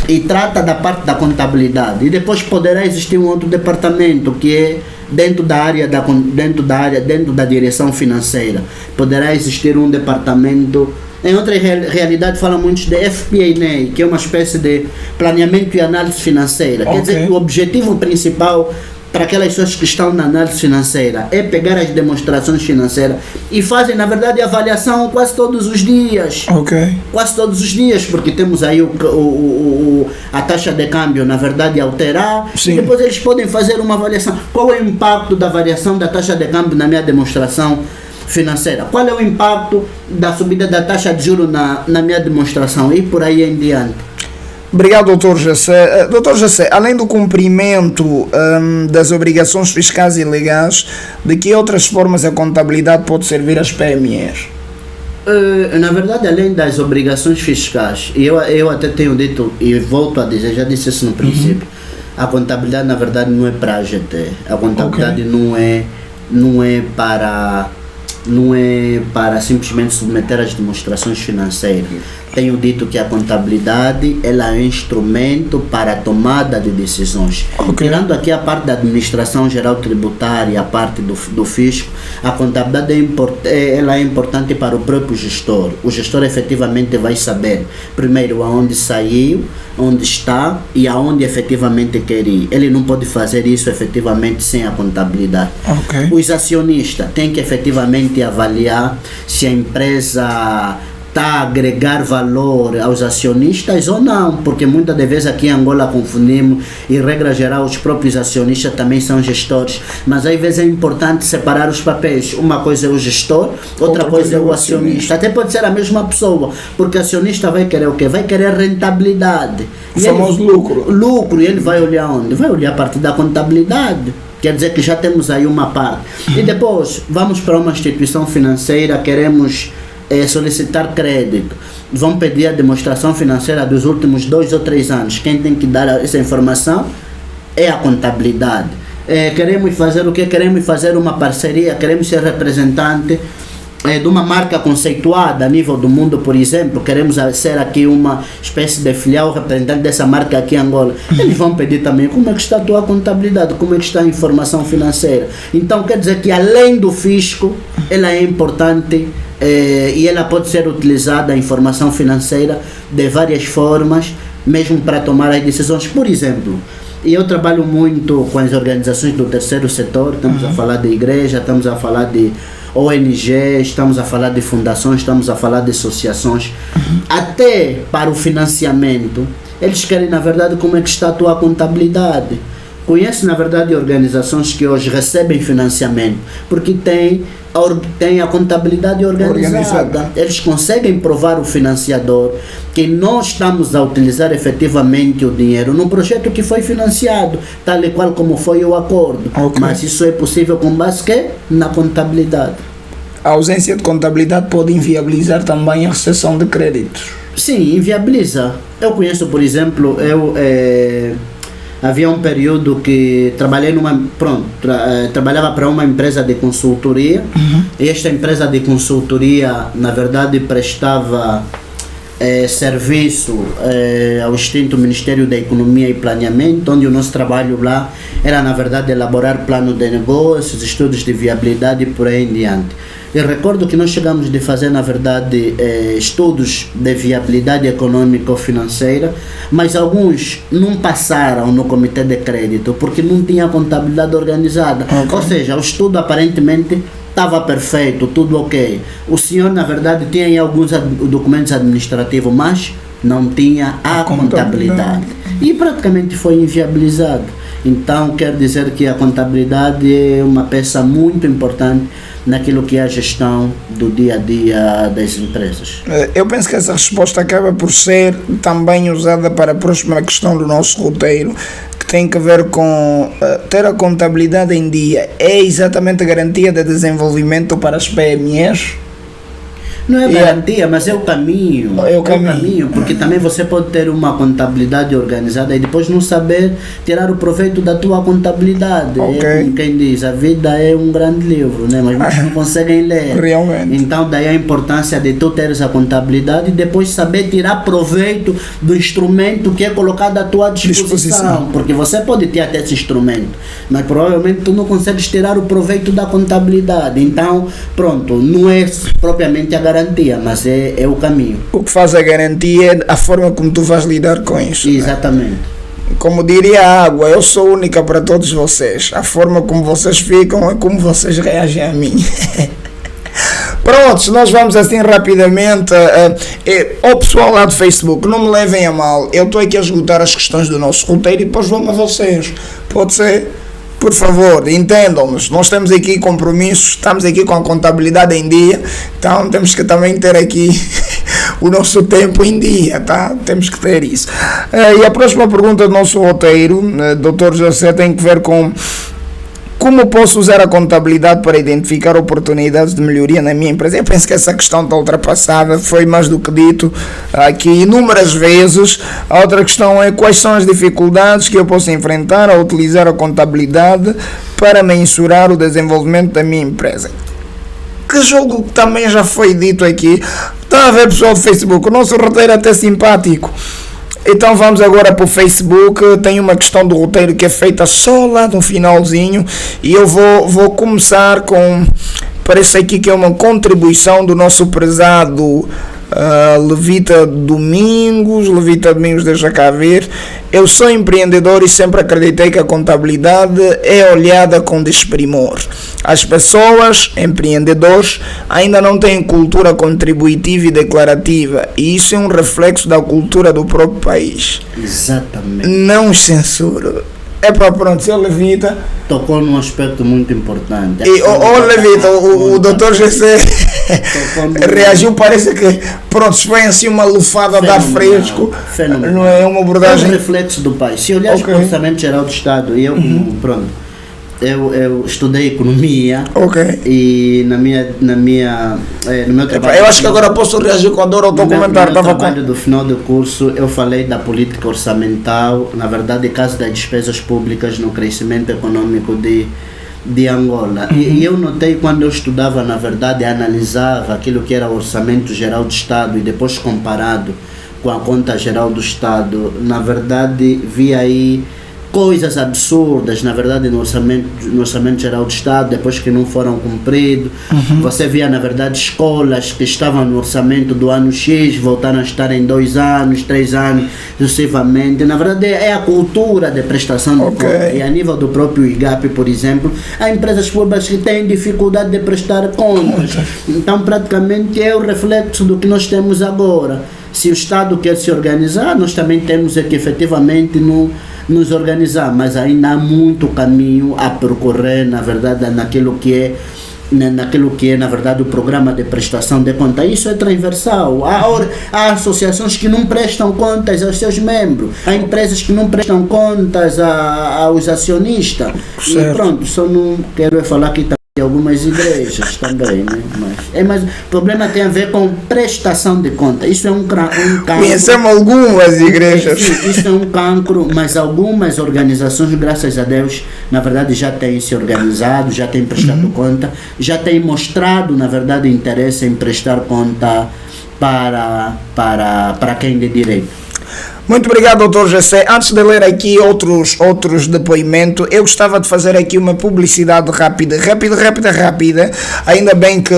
S2: e trata da parte da contabilidade, e depois poderá existir um outro departamento que é dentro da direção financeira. Poderá existir um departamento. Em outra realidade falam muito de FP&A, que é uma espécie de planeamento e análise financeira. Quer dizer que o objetivo principal para aquelas pessoas que estão na análise financeira é pegar as demonstrações financeiras e fazem, na verdade, a avaliação quase todos os dias. Quase todos os dias, porque temos aí a taxa de câmbio, na verdade, alterar.
S1: Sim.
S2: E depois eles podem fazer uma avaliação. Qual é o impacto da variação da taxa de câmbio na minha demonstração financeira? Qual é o impacto da subida da taxa de juros na minha demonstração? E por aí em diante.
S1: Obrigado, Dr. José. Dr. José, além do cumprimento das obrigações fiscais e legais, de que outras formas a contabilidade pode servir às PMEs?
S2: Na verdade, além das obrigações fiscais, eu até tenho dito e volto a dizer, já disse isso no princípio, a contabilidade na verdade não é para a GT, a contabilidade não é para simplesmente submeter as demonstrações financeiras. Tenho dito que a contabilidade ela é um instrumento para a tomada de decisões. Tirando aqui a parte da administração geral tributária, a parte do fisco, a contabilidade ela é importante para o próprio gestor. O gestor efetivamente vai saber, primeiro, aonde saiu, onde está e aonde efetivamente quer ir. Ele não pode fazer isso efetivamente sem a contabilidade. Os acionistas têm que efetivamente avaliar se a empresa está a agregar valor aos acionistas ou não, porque muitas das vezes aqui em Angola confundimos e, regra geral, os próprios acionistas também são gestores, mas às vezes é importante separar os papéis. Uma coisa é o gestor, outra coisa é o acionista. Até pode ser a mesma pessoa, porque o acionista vai querer o quê? Vai querer rentabilidade.
S1: O famoso lucro.
S2: Lucro, e ele vai olhar onde? Vai olhar a parte da contabilidade. Quer dizer que já temos aí uma parte. E depois, vamos para uma instituição financeira, queremos solicitar crédito, vão pedir a demonstração financeira dos últimos 2 ou 3 anos. Quem tem que dar essa informação é a contabilidade. Queremos fazer o que? Queremos fazer uma parceria, queremos ser representante de uma marca conceituada a nível do mundo, por exemplo, queremos ser aqui uma espécie de filial representante dessa marca aqui em Angola. Eles vão pedir também como é que está a tua contabilidade, como é que está a informação financeira. Então quer dizer que além do fisco, ela é importante e ela pode ser utilizada, a informação financeira, de várias formas, mesmo para tomar as decisões. Por exemplo, eu trabalho muito com as organizações do terceiro setor, estamos a falar de igreja, estamos a falar de ONG, estamos a falar de fundações, estamos a falar de associações, até para o financiamento. Eles querem, na verdade, como é que está a tua contabilidade, Conheço, na verdade, organizações que hoje recebem financiamento, porque tem a contabilidade organizada. Eles conseguem provar ao financiador que nós estamos a utilizar efetivamente o dinheiro num projeto que foi financiado, tal e qual como foi o acordo.
S1: Okay.
S2: Mas isso é possível com base que? Na contabilidade.
S1: A ausência de contabilidade pode inviabilizar também a recepção de créditos.
S2: Sim, inviabiliza. Eu conheço, por exemplo, havia um período que trabalhei trabalhava para uma empresa de consultoria. E esta empresa de consultoria, na verdade, prestava serviço ao extinto Ministério da Economia e Planeamento, onde o nosso trabalho lá era, na verdade, elaborar plano de negócios, estudos de viabilidade e por aí em diante. Eu recordo que nós chegamos de fazer, na verdade, estudos de viabilidade econômico-financeira, mas alguns não passaram no comitê de crédito porque não tinha contabilidade organizada. Okay. Ou seja, o estudo aparentemente estava perfeito, tudo ok. O senhor, na verdade, tinha aí alguns documentos administrativos, mas não tinha a contabilidade. E praticamente foi inviabilizado. Então, quer dizer que a contabilidade é uma peça muito importante naquilo que é a gestão do dia a dia das empresas.
S1: Eu penso que essa resposta acaba por ser também usada para a próxima questão do nosso roteiro, que tem que ver com ter a contabilidade em dia. É exatamente a garantia de desenvolvimento para as PMEs?
S2: Não é garantia, mas é o caminho.
S1: É o caminho,
S2: porque também você pode ter uma contabilidade organizada e depois não saber tirar o proveito da tua contabilidade.
S1: Okay.
S2: É como quem diz, a vida é um grande livro, né? Mas muitos não conseguem ler.
S1: Realmente.
S2: Então daí a importância de tu teres a contabilidade e depois saber tirar proveito do instrumento que é colocado à tua disposição. Porque você pode ter até esse instrumento, mas provavelmente tu não consegues tirar o proveito da contabilidade. Então, pronto, não é propriamente a garantia, mas é o caminho.
S1: O que faz a garantia é a forma como tu vais lidar com isso.
S2: Exatamente.
S1: Né? Como diria a água, eu sou única para todos vocês. A forma como vocês ficam é como vocês reagem a mim. Prontos, nós vamos assim rapidamente ao pessoal lá do Facebook, não me levem a mal, eu estou aqui a esgotar as questões do nosso roteiro e depois vamos a vocês, pode ser? Por favor, entendam-nos, nós temos aqui compromissos, estamos aqui com a contabilidade em dia, então temos que também ter aqui o nosso tempo em dia, tá? Temos que ter isso. E a próxima pergunta do nosso roteiro, Dr. José, tem que ver com como posso usar a contabilidade para identificar oportunidades de melhoria na minha empresa. Eu penso que essa questão está ultrapassada, foi mais do que dito aqui inúmeras vezes. A outra questão é quais são as dificuldades que eu posso enfrentar ao utilizar a contabilidade para mensurar o desenvolvimento da minha empresa. Que jogo que também já foi dito aqui. Está a ver, pessoal do Facebook, o nosso roteiro é até simpático. Então vamos agora para o Facebook. Tem uma questão do roteiro que é feita só lá no finalzinho e eu vou começar com, parece aqui que é uma contribuição do nosso prezado Levita Domingos. Deixa cá ver. Eu sou empreendedor e sempre acreditei que a contabilidade é olhada com desprimor. As pessoas, empreendedores, ainda não têm cultura contributiva e declarativa, e isso é um reflexo da cultura do próprio país.
S2: Exatamente.
S1: Não censuro. É para pronto, seu Levita
S2: tocou num aspecto muito importante.
S1: E Levita, o Dr. GC reagiu, parece que pronto, foi assim uma lufada de ar fresco.
S2: Fenomenal.
S1: Não é uma abordagem.
S2: É um reflexo do país. Se olhares para o Orçamento Geral do Estado, e eu eu estudei economia e no meu trabalho.
S1: Eu acho que agora posso reagir com a Dora ao documentário.
S2: No meu trabalho do final do curso, eu falei da política orçamental, na verdade, caso das despesas públicas no crescimento econômico de Angola. E eu notei quando eu estudava, na verdade, analisava aquilo que era o Orçamento Geral do Estado e depois comparado com a Conta Geral do Estado, na verdade, vi aí coisas absurdas, na verdade, no orçamento Geral do Estado, depois que não foram cumpridos. Você via, na verdade, escolas que estavam no orçamento do ano X, voltaram a estar em 2 anos, 3 anos, sucessivamente. Na verdade, é a cultura de prestação de contas. E a nível do próprio IGAP, por exemplo, há empresas públicas que têm dificuldade de prestar contas. Então, praticamente, é o reflexo do que nós temos agora. Se o Estado quer se organizar, nós também temos que efetivamente nos organizar, mas ainda há muito caminho a percorrer, na verdade, naquilo que é, na verdade, o programa de prestação de conta. Isso é transversal. Há associações que não prestam contas aos seus membros, há empresas que não prestam contas aos acionistas.
S1: Certo.
S2: E pronto, só não quero falar que de algumas igrejas também, né? Mas o problema tem a ver com prestação de conta. Isso é um cancro.
S1: Conhecemos algumas igrejas.
S2: Sim, isso é um cancro, mas algumas organizações, graças a Deus, na verdade já têm se organizado, já têm prestado conta, já têm mostrado, na verdade, interesse em prestar conta para quem de direito.
S1: Muito obrigado, Dr. José. Antes de ler aqui outros depoimentos, eu gostava de fazer aqui uma publicidade rápida. Ainda bem que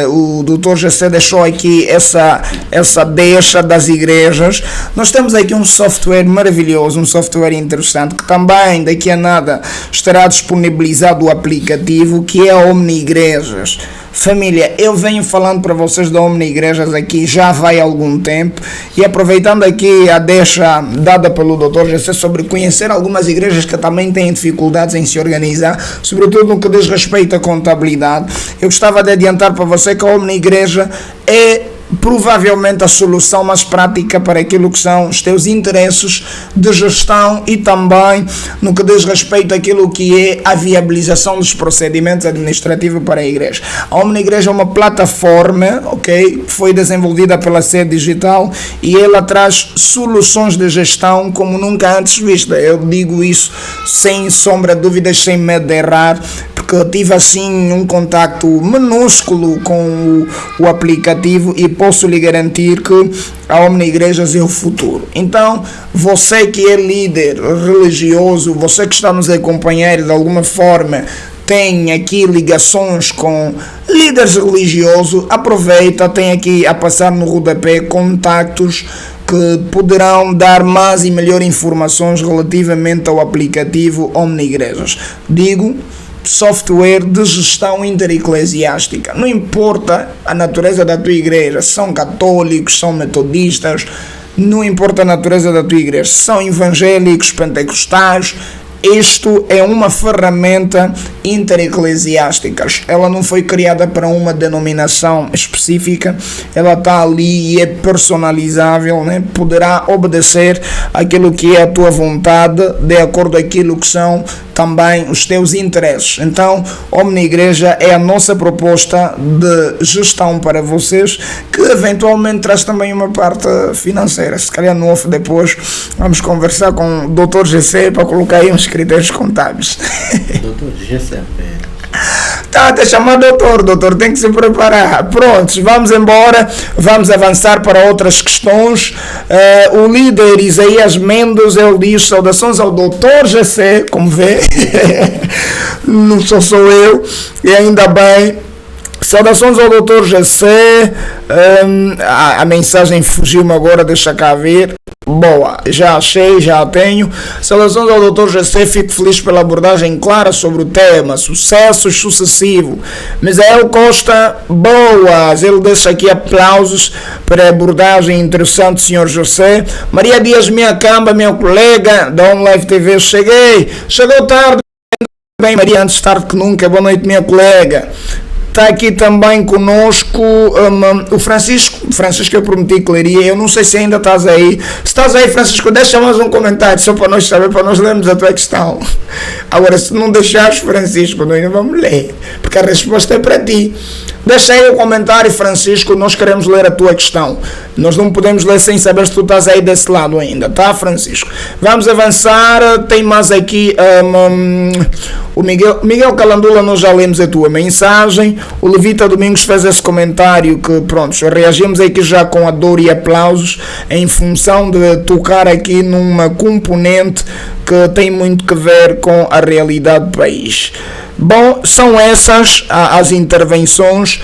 S1: o Dr. José deixou aqui essa deixa das igrejas. Nós temos aqui um software maravilhoso, um software interessante, que também daqui a nada estará disponibilizado o aplicativo, que é a Omni Igrejas. Família, eu venho falando para vocês da Omni Igrejas aqui já vai algum tempo, e aproveitando aqui a deixa dada pelo Dr. José sobre conhecer algumas igrejas que também têm dificuldades em se organizar, sobretudo no que diz respeito à contabilidade, eu gostava de adiantar para você que a Omni Igreja é provavelmente a solução mais prática para aquilo que são os teus interesses de gestão e também no que diz respeito àquilo que é a viabilização dos procedimentos administrativos para a igreja. A Omni Igreja é uma plataforma, ok, que foi desenvolvida pela Sede Digital e ela traz soluções de gestão como nunca antes vista. Eu digo isso sem sombra de dúvidas, sem medo de errar, porque eu tive assim um contacto minúsculo com o aplicativo e posso lhe garantir que a Omni Igrejas é o futuro. Então, você que é líder religioso, você que está nos acompanhar de alguma forma, tem aqui ligações com líderes religiosos, aproveita, tem aqui a passar no rodapé contactos que poderão dar mais e melhor informações relativamente ao aplicativo Omni Igrejas. Digo, software de gestão intereclesiástica. Não importa a natureza da tua igreja, se são católicos, são metodistas, não importa a natureza da tua igreja, se são evangélicos, pentecostais, isto é uma ferramenta intereclesiástica. Ela não foi criada para uma denominação específica, ela está ali e é personalizável, né? Poderá obedecer aquilo que é a tua vontade, de acordo com aquilo que são também os teus interesses. Então, Omni Igreja é a nossa proposta de gestão para vocês, que eventualmente traz também uma parte financeira. Se calhar no off depois vamos conversar com o Dr. GC para colocar aí uns critérios contábeis.
S2: Dr. GC.
S1: Tá, até chamar doutor, tem que se preparar. Prontos, vamos embora, vamos avançar para outras questões. O líder Isaías Mendes, ele diz: saudações ao Dr. GC, como vê, não sou eu, e ainda bem. Saudações ao Dr. GC. A mensagem fugiu-me agora, deixa cá ver. Boa, já achei, já a tenho. Saudações ao Dr. GC, fico feliz pela abordagem clara sobre o tema, sucessos sucessivos. Misael Costa, boas, ele deixa aqui aplausos para a abordagem interessante, Sr. José. Maria Dias Minha Camba, minha colega da OnLive TV, chegou tarde, bem Maria, antes tarde que nunca, boa noite minha colega. Está aqui também conosco o Francisco, eu prometi que leria, eu não sei se ainda estás aí. Se estás aí, Francisco, deixa mais um comentário, só para nós saber, para nós lermos a tua questão. Agora, se não deixares, Francisco, nós não vamos ler, porque a resposta é para ti. Deixa aí o comentário, Francisco, nós queremos ler a tua questão. Nós não podemos ler sem saber se tu estás aí desse lado ainda, tá, Francisco? Vamos avançar, tem mais aqui o Miguel Calandula, nós já lemos a tua mensagem. O Levita Domingos fez esse comentário que, pronto, reagimos aqui já com a dor e aplausos em função de tocar aqui numa componente que tem muito que ver com a realidade do país. Bom, são essas as intervenções.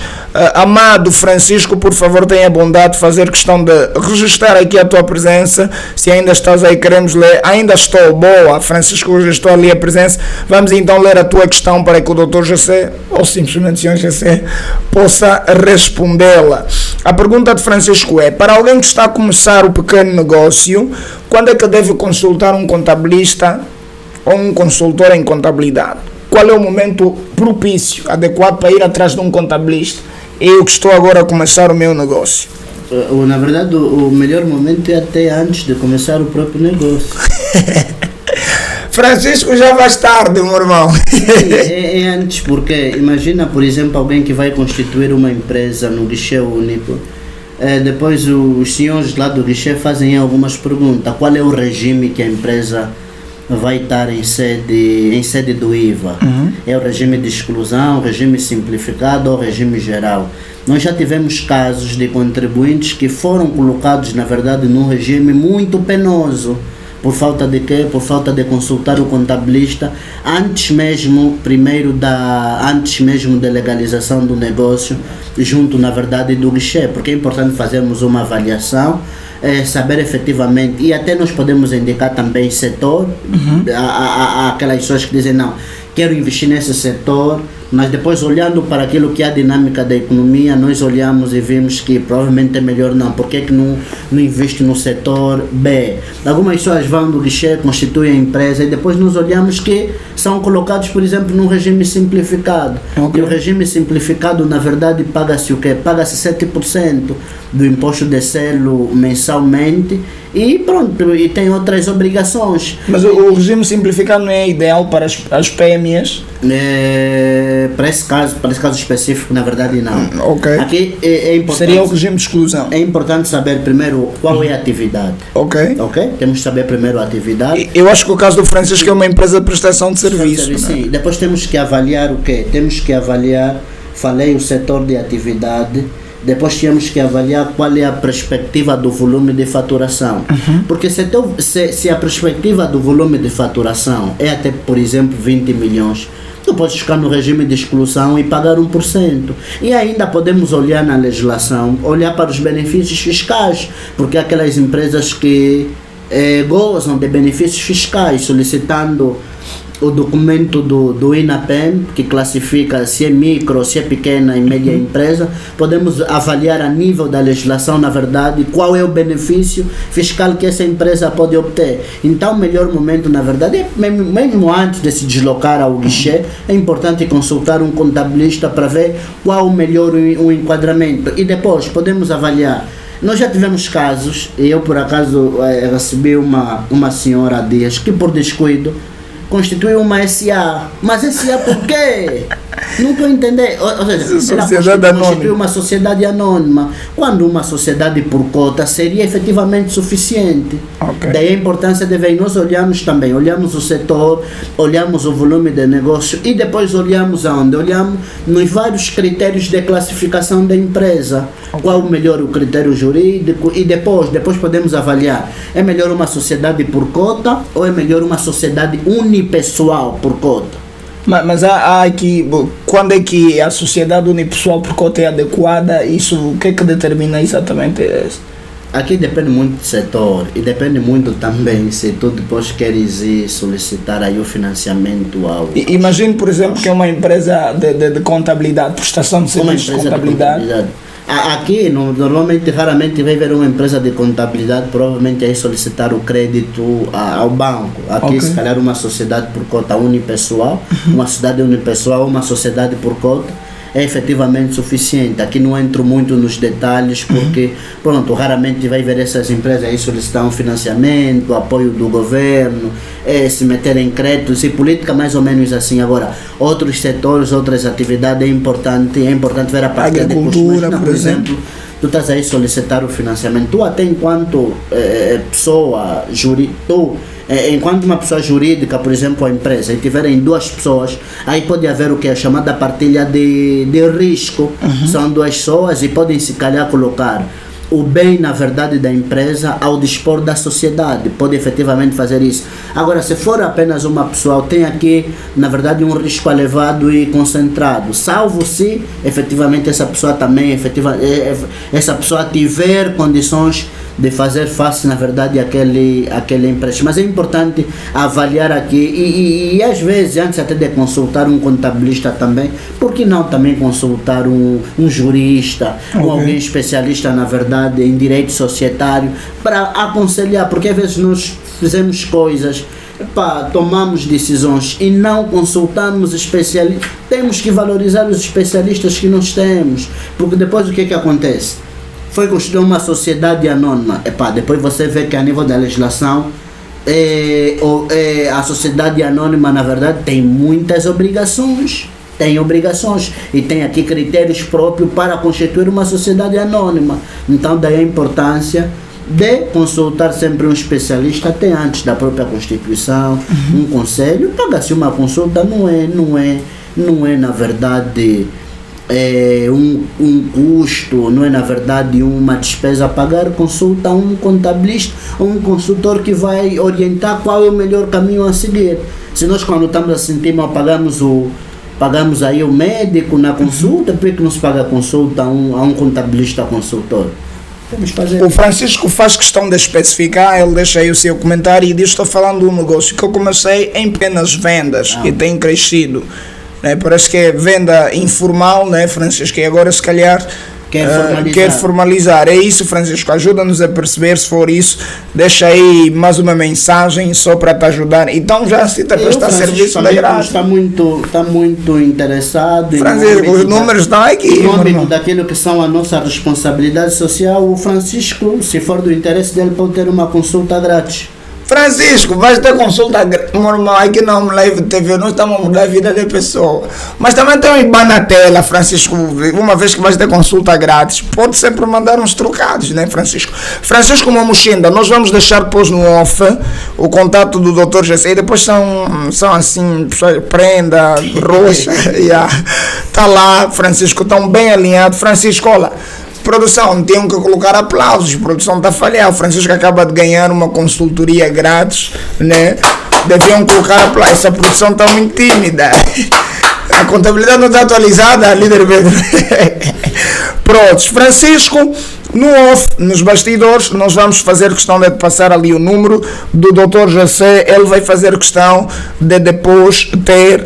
S1: Amado Francisco, por favor, tenha a bondade de fazer questão de registrar aqui a tua presença. Se ainda estás aí, queremos ler. Ainda estou, boa. Francisco registrou ali a presença. Vamos então ler a tua questão para que o Dr. José, ou simplesmente o Sr. José, possa respondê-la. A pergunta de Francisco é: para alguém que está a começar o pequeno negócio, quando é que deve consultar um contabilista ou um consultor em contabilidade? Qual é o momento propício, adequado para ir atrás de um contabilista? Eu que estou agora a começar o meu negócio.
S2: Na verdade, o melhor momento é até antes de começar o próprio negócio.
S1: Francisco, já vai tarde, meu irmão.
S2: Sim, é antes, porque imagina, por exemplo, alguém que vai constituir uma empresa no guichê único. Depois os senhores lá do guichê fazem algumas perguntas. Qual é o regime que a empresa vai estar em sede do IVA? É o regime de exclusão, regime simplificado ou regime geral? Nós já tivemos casos de contribuintes que foram colocados, na verdade, num regime muito penoso. Por falta de quê? Por falta de consultar o contabilista antes mesmo da legalização do negócio, junto, na verdade, do guichê, porque é importante fazermos uma avaliação, saber efetivamente, e até nós podemos indicar também setor, aquelas pessoas que dizem, não, quero investir nesse setor, mas depois, olhando para aquilo que é a dinâmica da economia, nós olhamos e vimos que provavelmente é melhor não. Por que não investe no setor B? Algumas pessoas vão do guichê, constituem a empresa e depois nós olhamos que são colocados, por exemplo, num regime simplificado. Okay. E o regime simplificado, na verdade, paga-se o quê? Paga-se 7% do imposto de selo mensalmente e pronto, e tem outras obrigações.
S1: Mas o regime simplificado não é ideal para as PMEs?
S2: Para esse caso específico, na verdade, não.
S1: Ok.
S2: Aqui é importante.
S1: Seria o regime de exclusão.
S2: É importante saber primeiro qual é a atividade.
S1: Ok.
S2: Temos que saber primeiro a atividade.
S1: Eu acho que o caso do Francisco é uma empresa de prestação de serviço.
S2: Sim. Depois temos que avaliar o quê? Temos que avaliar, falei, o setor de atividade. Depois temos que avaliar qual é a perspectiva do volume de faturação. Porque se a perspectiva do volume de faturação é até, por exemplo, 20 milhões, tu podes ficar no regime de exclusão e pagar 1%. E ainda podemos olhar na legislação, olhar para os benefícios fiscais, porque há aquelas empresas que gozam de benefícios fiscais, solicitando o documento do INAPEM, que classifica se é micro, se é pequena e média empresa. Podemos avaliar a nível da legislação, na verdade, qual é o benefício fiscal que essa empresa pode obter. Então, o melhor momento, na verdade, mesmo antes de se deslocar ao guichê, é importante consultar um contabilista para ver qual o melhor o enquadramento. E depois, podemos avaliar. Nós já tivemos casos, e eu, por acaso, recebi uma senhora há dias que, por descuido, constituiu uma SA. Mas SA por quê? Não estou a entender. Ou seja, ela constituiu uma sociedade anônima, quando uma sociedade por cota seria efetivamente suficiente. Okay. Daí a importância de ver. Nós olhamos também, olhamos o setor, olhamos o volume de negócio e depois olhamos aonde? Olhamos nos vários critérios de classificação da empresa. Okay. Qual o melhor o critério jurídico e depois podemos avaliar. É melhor uma sociedade por cota ou é melhor uma sociedade unipessoal por cota?
S1: Mas há aqui, quando é que a sociedade unipessoal por cota é adequada? Isso, o que é que determina exatamente isso?
S2: Aqui depende muito do setor e depende muito também se tu depois queres ir solicitar aí o financiamento ao...
S1: Imagine, por exemplo, que é uma empresa de contabilidade, prestação de serviços de contabilidade.
S2: Aqui, normalmente, raramente vai haver uma empresa de contabilidade, provavelmente aí solicitar o crédito ao banco. Aqui, se calhar, uma sociedade por cota unipessoal, uma sociedade unipessoal, uma sociedade por cota, é efetivamente suficiente. Aqui não entro muito nos detalhes, porque, pronto, raramente vai ver essas empresas aí solicitar um financiamento, apoio do governo, se meter em créditos e política mais ou menos assim. Agora, outros setores, outras atividades, é importante ver a parte de custos. Mas, por exemplo, tu estás aí solicitar o financiamento, tu até enquanto pessoa jurídica, enquanto uma pessoa jurídica, por exemplo, a empresa, e tiverem duas pessoas, aí pode haver o que é chamada partilha de risco. São duas pessoas e podem se calhar colocar o bem, na verdade, da empresa ao dispor da sociedade, pode efetivamente fazer isso. Agora, se for apenas uma pessoa, tem aqui, na verdade, um risco elevado e concentrado, salvo se efetivamente essa pessoa também, essa pessoa tiver condições de fazer face, na verdade, àquele empréstimo. Mas é importante avaliar aqui e às vezes, antes até de consultar um contabilista também, por que não também consultar um jurista, ou alguém especialista, na verdade, em direito societário, para aconselhar, porque às vezes nós fizemos coisas, tomamos decisões e não consultamos especialistas. Temos que valorizar os especialistas que nós temos, porque depois o que acontece? Foi construída uma sociedade anônima. Depois você vê que a nível da legislação a sociedade anônima, na verdade, tem muitas obrigações. E tem aqui critérios próprios para constituir uma sociedade anônima. Então daí a importância de consultar sempre um especialista até antes da própria Constituição, um conselho. Paga-se uma consulta, não é na verdade um custo, não é na verdade uma despesa a pagar. Consulta um contabilista ou um consultor que vai orientar qual é o melhor caminho a seguir. Se nós, quando estamos a sentir mal, pagamos aí o médico na consulta, por que não se paga a consulta a um contabilista consultor?
S1: O Francisco faz questão de especificar, ele deixa aí o seu comentário e diz: estou falando de um negócio que eu comecei em pequenas vendas e tem crescido. Parece que é venda informal, né, Francisco? E agora, se calhar, quer formalizar. É isso, Francisco. Ajuda-nos a perceber. Se for isso, deixa aí mais uma mensagem só para te ajudar. Então, já se está a prestar serviço da graça.
S2: Está muito interessado.
S1: Francisco, os números estão aqui.
S2: No âmbito daquilo que são a nossa responsabilidade social, o Francisco, se for do interesse dele, pode ter uma consulta grátis.
S1: Francisco, vais ter consulta normal aqui na Live TV, nós estamos a mudar a vida da pessoa. Mas também tem um IBAN na tela, Francisco, uma vez que vais ter consulta grátis, pode sempre mandar uns trocados, né, Francisco? Francisco Mamuchinda, nós vamos deixar depois no off o contato do Dr. GC, e depois são assim, prenda, roxa, tá lá, Francisco, estão bem alinhados. Francisco, olha, produção, tem que colocar aplausos, produção está a falhar. O Francisco acaba de ganhar uma consultoria grátis, né? Deviam colocar aplausos. Essa produção está muito tímida. A contabilidade não está atualizada, líder Pedro. Prontos, Francisco, no off, nos bastidores, nós vamos fazer questão de passar ali o número do Dr. José. Ele vai fazer questão de depois ter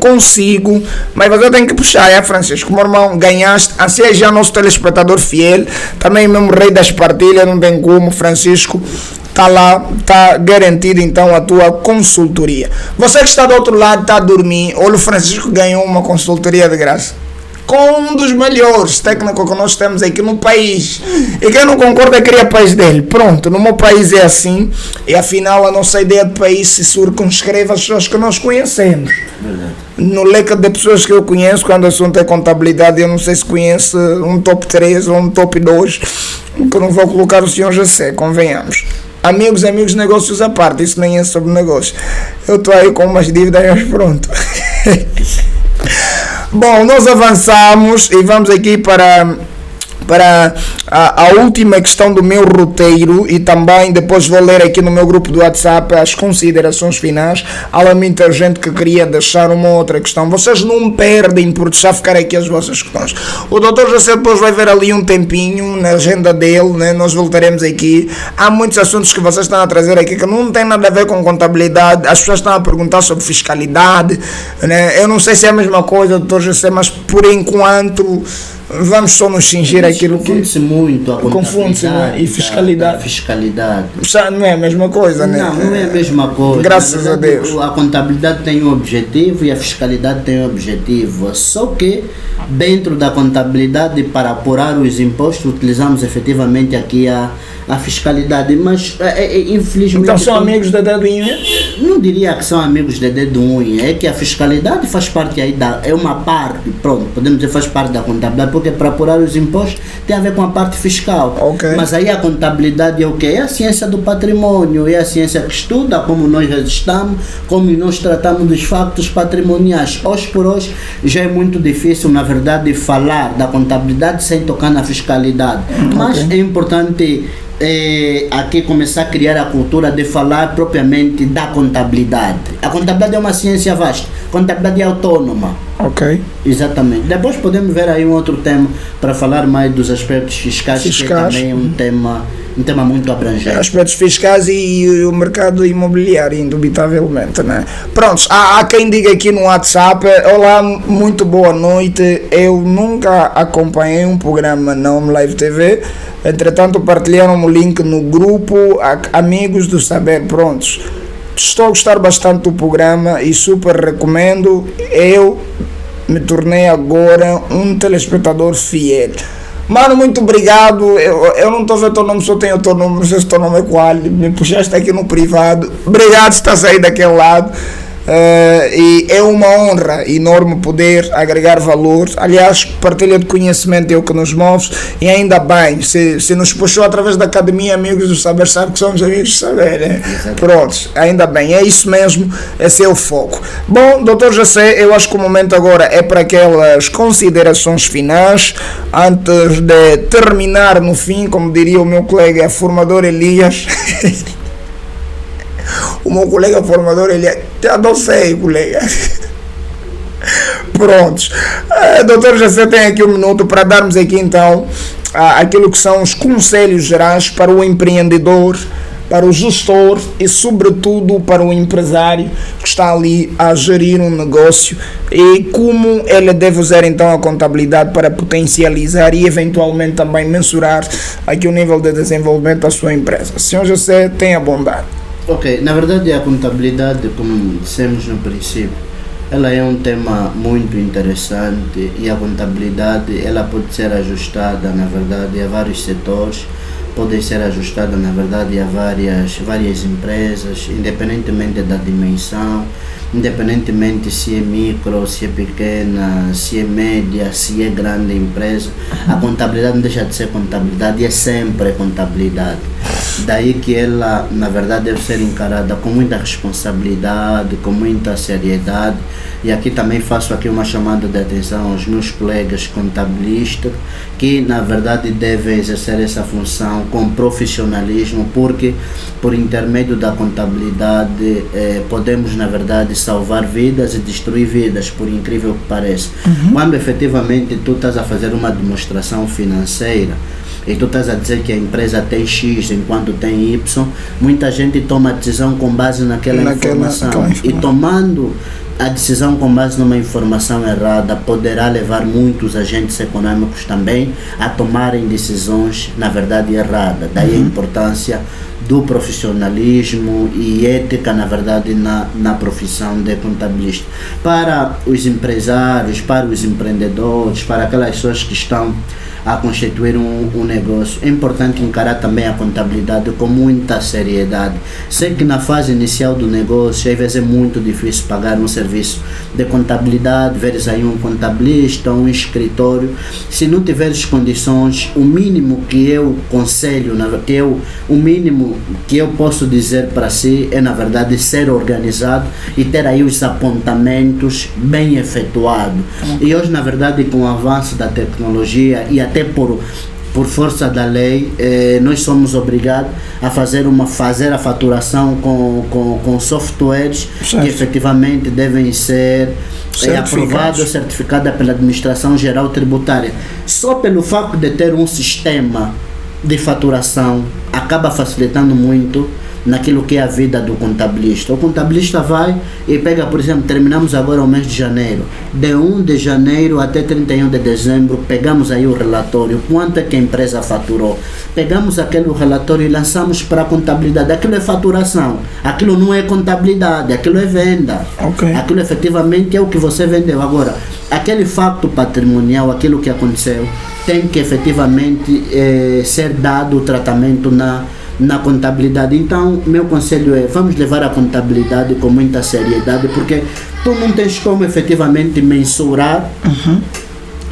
S1: consigo, mas você tem que puxar, Francisco, meu irmão, ganhaste, assim é já nosso telespectador fiel, também mesmo rei das partilhas, não tem como, Francisco. Está lá, está garantido então a tua consultoria. Você que está do outro lado, está a dormir, olha, o Francisco ganhou uma consultoria de graça com um dos melhores técnicos que nós temos aqui no país. E quem não concorda cria país dele. Pronto, no meu país é assim. E afinal a nossa ideia de país se circunscreve às pessoas que nós conhecemos. Verdade. No leque de pessoas que eu conheço, quando o assunto é contabilidade, eu não sei se conheço um top 3 ou um top 2, que não vou colocar o senhor José, convenhamos. Amigos, negócios à parte, isso nem é sobre negócio. Eu estou aí com umas dívidas, mas pronto. Bom, nós avançamos e vamos aqui para a última questão do meu roteiro, e também depois vou ler aqui no meu grupo do WhatsApp as considerações finais. Há muita gente que queria deixar uma outra questão. Vocês não perdem por deixar ficar aqui as vossas questões. O Dr. José depois vai ver ali um tempinho na agenda dele, né? Nós voltaremos aqui. Há muitos assuntos que vocês estão a trazer aqui que não tem nada a ver com contabilidade. As pessoas estão a perguntar sobre fiscalidade, né? Eu não sei se é a mesma coisa, Dr. José, mas por enquanto vamos só nos cingir aquilo que...
S2: Confunde-se muito a
S1: confunde-se, né? E fiscalidade.
S2: Fiscalidade.
S1: Não é a mesma coisa, né?
S2: Não é a mesma coisa.
S1: Graças a Deus.
S2: A contabilidade tem um objetivo e a fiscalidade tem um objetivo. Só que dentro da contabilidade, para apurar os impostos, utilizamos efetivamente aqui a fiscalidade, mas infelizmente...
S1: Então são amigos da dedo unha?
S2: Não diria que são amigos de dedo unha, é que a fiscalidade faz parte aí é uma parte, pronto, podemos dizer faz parte da contabilidade, porque para apurar os impostos tem a ver com a parte parte fiscal.
S1: Ok.
S2: Mas aí a contabilidade é o quê? É a ciência do patrimônio, é a ciência que estuda como nós registramos, como nós tratamos dos factos patrimoniais. Hoje por hoje já é muito difícil, na verdade, falar da contabilidade sem tocar na fiscalidade. Mas é importante aqui começar a criar a cultura de falar propriamente da contabilidade. A contabilidade é uma ciência vasta, a contabilidade é autônoma.
S1: Ok.
S2: Exatamente. Depois podemos ver aí um outro tema para falar mais dos aspectos fiscais. Que também é um tema muito abrangente.
S1: Aspectos fiscais e o mercado imobiliário, indubitavelmente, né? Prontos, há quem diga aqui no WhatsApp: olá, muito boa noite, eu nunca acompanhei um programa na Home Live TV, entretanto partilharam o link no grupo Amigos do Saber. Prontos, estou a gostar bastante do programa e super recomendo. Eu me tornei agora um telespectador fiel. Mano, muito obrigado. Eu não estou vendo o teu nome, só tenho o teu nome, não sei se o teu nome é qual. Me puxaste aqui no privado. Obrigado por estar aí daquele lado. E é uma honra enorme poder agregar valor. Aliás, partilha de conhecimento é o que nos move. E ainda bem, se nos puxou através da Academia Amigos do Saber, sabe que somos amigos do saber, né? Pronto, ainda bem, é isso mesmo, esse é o foco. Bom, Dr. José, eu acho que o momento agora é para aquelas considerações finais, antes de terminar no fim, como diria o meu colega formador Elias. O meu colega formador, ele já não sei, colega. Prontos. Doutor José tem aqui um minuto para darmos aqui então aquilo que são os conselhos gerais para o empreendedor, para o gestor e sobretudo para o empresário que está ali a gerir um negócio e como ele deve usar então a contabilidade para potencializar e eventualmente também mensurar aqui o nível de desenvolvimento da sua empresa. Senhor José, tenha bondade.
S2: Ok, na verdade a contabilidade, como dissemos no princípio, ela é um tema muito interessante e a contabilidade ela pode ser ajustada, na verdade, a vários setores, pode ser ajustada, na verdade, a várias empresas, independentemente da dimensão, independentemente se é micro, se é pequena, se é média, se é grande empresa. A contabilidade não deixa de ser contabilidade, é sempre contabilidade. Daí que ela, na verdade, deve ser encarada com muita responsabilidade, com muita seriedade. E aqui também faço aqui uma chamada de atenção aos meus colegas contabilistas, que na verdade devem exercer essa função com profissionalismo, porque por intermédio da contabilidade podemos, na verdade, salvar vidas e destruir vidas, por incrível que pareça. Quando efetivamente tu estás a fazer uma demonstração financeira e tu estás a dizer que a empresa tem X enquanto tem Y, muita gente toma a decisão com base naquela informação. E tomando a decisão com base numa informação errada poderá levar muitos agentes econômicos também a tomarem decisões, na verdade, erradas. Daí a importância do profissionalismo e ética, na verdade, na profissão de contabilista. Para os empresários, para os empreendedores, para aquelas pessoas que estão a constituir um negócio, é importante encarar também a contabilidade com muita seriedade. Sei que na fase inicial do negócio, às vezes é muito difícil pagar um serviço de contabilidade, veres aí um contabilista, um escritório. Se não tiveres condições, o mínimo que eu conselho, o mínimo que eu posso dizer para si é, na verdade, ser organizado e ter aí os apontamentos bem efetuados. E hoje, na verdade, com o avanço da tecnologia e até por força da lei, nós somos obrigados a fazer a faturação com softwares que efetivamente devem ser aprovados, certificados pela Administração Geral Tributária. Só pelo facto de ter um sistema de faturação acaba facilitando muito naquilo que é a vida do contabilista. O contabilista vai e pega, por exemplo, terminamos agora o mês de janeiro. De 1 de janeiro até 31 de dezembro, pegamos aí o relatório, quanto é que a empresa faturou. Pegamos aquele relatório e lançamos para a contabilidade. Aquilo é faturação, aquilo não é contabilidade, aquilo é venda. Aquilo efetivamente é o que você vendeu. Agora, aquele facto patrimonial, aquilo que aconteceu, tem que efetivamente ser dado o tratamento na contabilidade. Então, meu conselho é, vamos levar a contabilidade com muita seriedade, porque tu não tens como efetivamente mensurar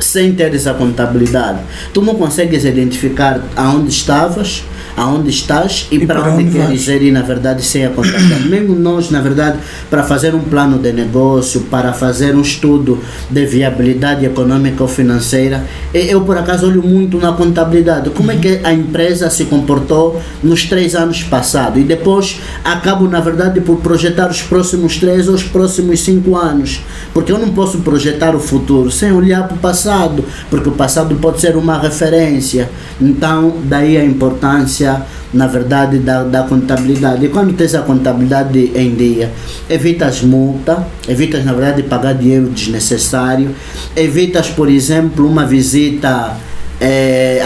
S2: sem teres a contabilidade, tu não consegues identificar aonde estavas, aonde estás e para onde queres ir, e na verdade sem a contabilidade. Mesmo nós, na verdade, para fazer um plano de negócio, para fazer um estudo de viabilidade econômica ou financeira, eu por acaso olho muito na contabilidade, como é que a empresa se comportou nos 3 anos passados, e depois acabo na verdade por projetar os próximos 3 ou os próximos 5 anos, porque eu não posso projetar o futuro sem olhar para o passado, porque o passado pode ser uma referência. Então daí a importância na verdade da contabilidade. E quando tens a contabilidade em dia, evitas multa, evitas na verdade pagar dinheiro desnecessário, evitas por exemplo uma visita,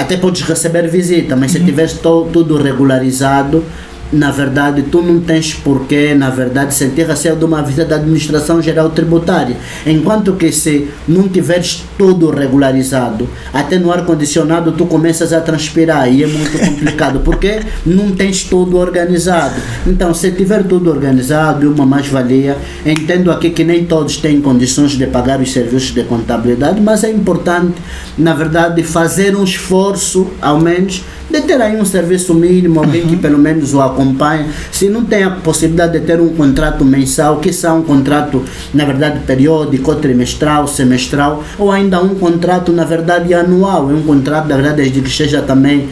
S2: até podes receber visita, mas se tiveres tudo regularizado, na verdade tu não tens porquê, na verdade, sentir receio de uma visita da Administração Geral Tributária. Enquanto que se não tiveres tudo regularizado, até no ar-condicionado tu começas a transpirar e é muito complicado, porque não tens tudo organizado. Então, se tiver tudo organizado, é uma mais-valia. Entendo aqui que nem todos têm condições de pagar os serviços de contabilidade, mas é importante, na verdade, fazer um esforço, ao menos, de ter aí um serviço mínimo, alguém que pelo menos o acompanhe. Se não tem a possibilidade de ter um contrato mensal, que seja um contrato, na verdade, periódico, ou trimestral, semestral, ou ainda um contrato, na verdade, anual, é um contrato, na verdade, desde que seja também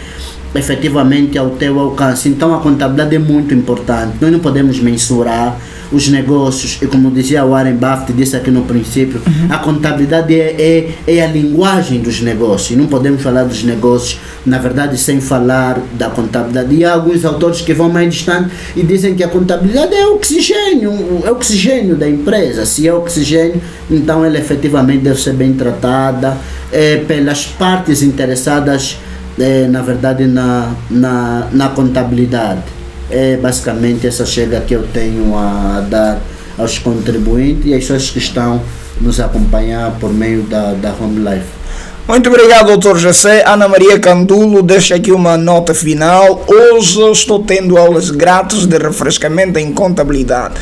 S2: efetivamente ao teu alcance. Então a contabilidade é muito importante. Nós não podemos mensurar os negócios, e como dizia Warren Buffett, disse aqui no princípio, a contabilidade é a linguagem dos negócios. Não podemos falar dos negócios, na verdade, sem falar da contabilidade. E há alguns autores que vão mais distante e dizem que a contabilidade é o oxigênio da empresa. Se é oxigênio, então ela efetivamente deve ser bem tratada pelas partes interessadas, na verdade, na contabilidade. É basicamente essa chega que eu tenho a dar aos contribuintes e às pessoas que estão nos acompanhar por meio da Home Life.
S1: Muito obrigado, Dr. José. Ana Maria Candulo deixa aqui uma nota final. Hoje estou tendo aulas grátis de refrescamento em contabilidade.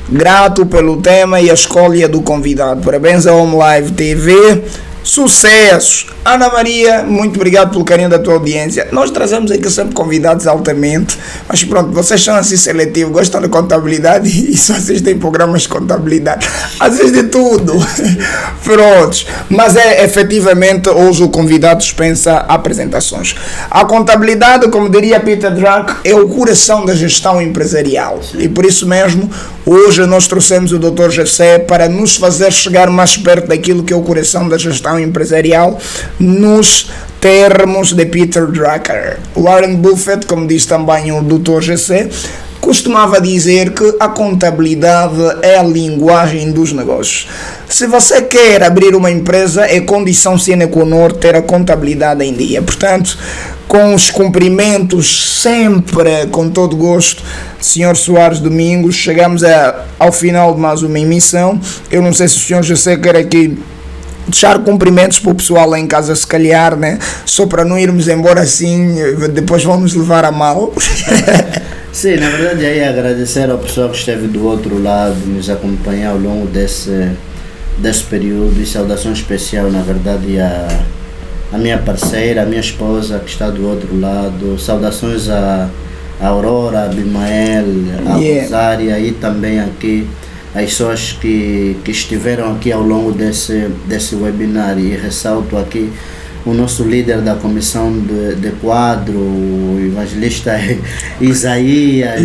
S1: Grato pelo tema e a escolha do convidado. Parabéns à Home Live TV. Sucessos! Ana Maria, muito obrigado pelo carinho da tua audiência. Nós trazemos aqui sempre convidados altamente, mas pronto, vocês são assim seletivos, gostam de contabilidade e só assistem programas de contabilidade. Às vezes de tudo. Prontos. Mas efetivamente, hoje o convidado dispensa apresentações. A contabilidade, como diria Peter Drucker, é o coração da gestão empresarial. E por isso mesmo, hoje nós trouxemos o Dr. José para nos fazer chegar mais perto daquilo que é o coração da gestão empresarial, nos termos de Peter Drucker. Warren Buffett, como diz também o Dr. José, costumava dizer que a contabilidade é a linguagem dos negócios. Se você quer abrir uma empresa, é condição sine qua non ter a contabilidade em dia. Portanto, com os cumprimentos, sempre com todo gosto, Sr. Soares Domingos, chegamos ao final de mais uma emissão. Eu não sei se o Sr. José quer aqui deixar cumprimentos para o pessoal lá em casa, se calhar, né? Só para não irmos embora assim, depois vamos levar a mal.
S2: Sim, na verdade aí agradecer ao pessoal que esteve do outro lado, nos acompanhar ao longo desse período, e saudação especial, na verdade, a minha parceira, a minha esposa que está do outro lado, saudações a Aurora, a Abimael, a Rosária, e também aqui as pessoas que estiveram aqui ao longo desse webinar. E ressalto aqui o nosso líder da comissão de quadro, o evangelista Isaías,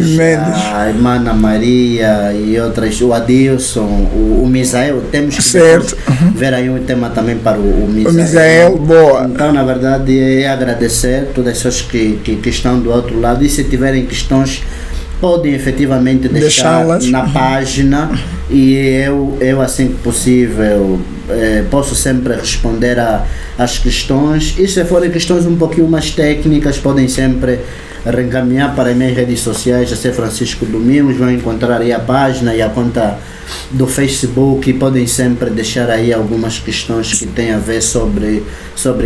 S2: a irmã Ana Maria e outras, o Adilson, o Misael. Temos que ver aí um tema também para o Misael.
S1: O Misael, boa.
S2: Então, na verdade, é agradecer todas as pessoas que estão do outro lado, e se tiverem questões, podem efetivamente deixar na página, e eu assim que possível posso sempre responder às questões, e se forem questões um pouquinho mais técnicas, podem sempre reencaminhar para as minhas redes sociais, José Francisco Domingos. Vão encontrar aí a página e a conta do Facebook, e podem sempre deixar aí algumas questões que têm a ver sobre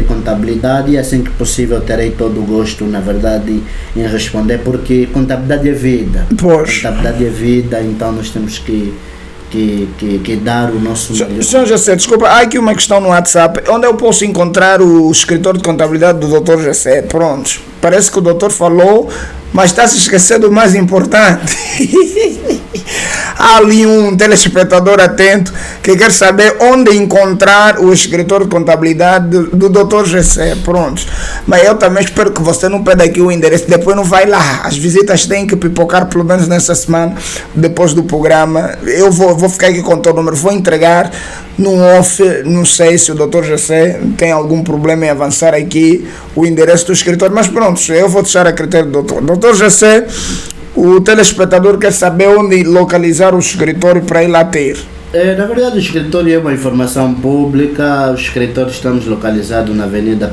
S2: contabilidade, e assim que possível terei todo o gosto, na verdade, em responder, porque contabilidade é vida. Contabilidade é vida, então nós temos que que dar o nosso melhor.
S1: Senhor José, desculpa, há aqui uma questão no WhatsApp. Onde eu posso encontrar o escritor de contabilidade do Dr. José? Pronto, parece que o doutor falou, mas está se esquecendo do mais importante. Há ali um telespectador atento que quer saber onde encontrar o escritor de contabilidade do Dr. José. Pronto. Mas eu também espero que você não perda aqui o endereço. Depois não vai lá. As visitas têm que pipocar pelo menos nessa semana, depois do programa. Eu vou ficar aqui com o teu número. Vou entregar no off. Não sei se o Dr. José tem algum problema em avançar aqui o endereço do escritor. Mas pronto, eu vou deixar a critério do doutor. Dr. José, o telespectador quer saber onde localizar o escritório para ir lá ter.
S2: Na verdade, o escritório é uma informação pública. O escritório estamos localizados na Avenida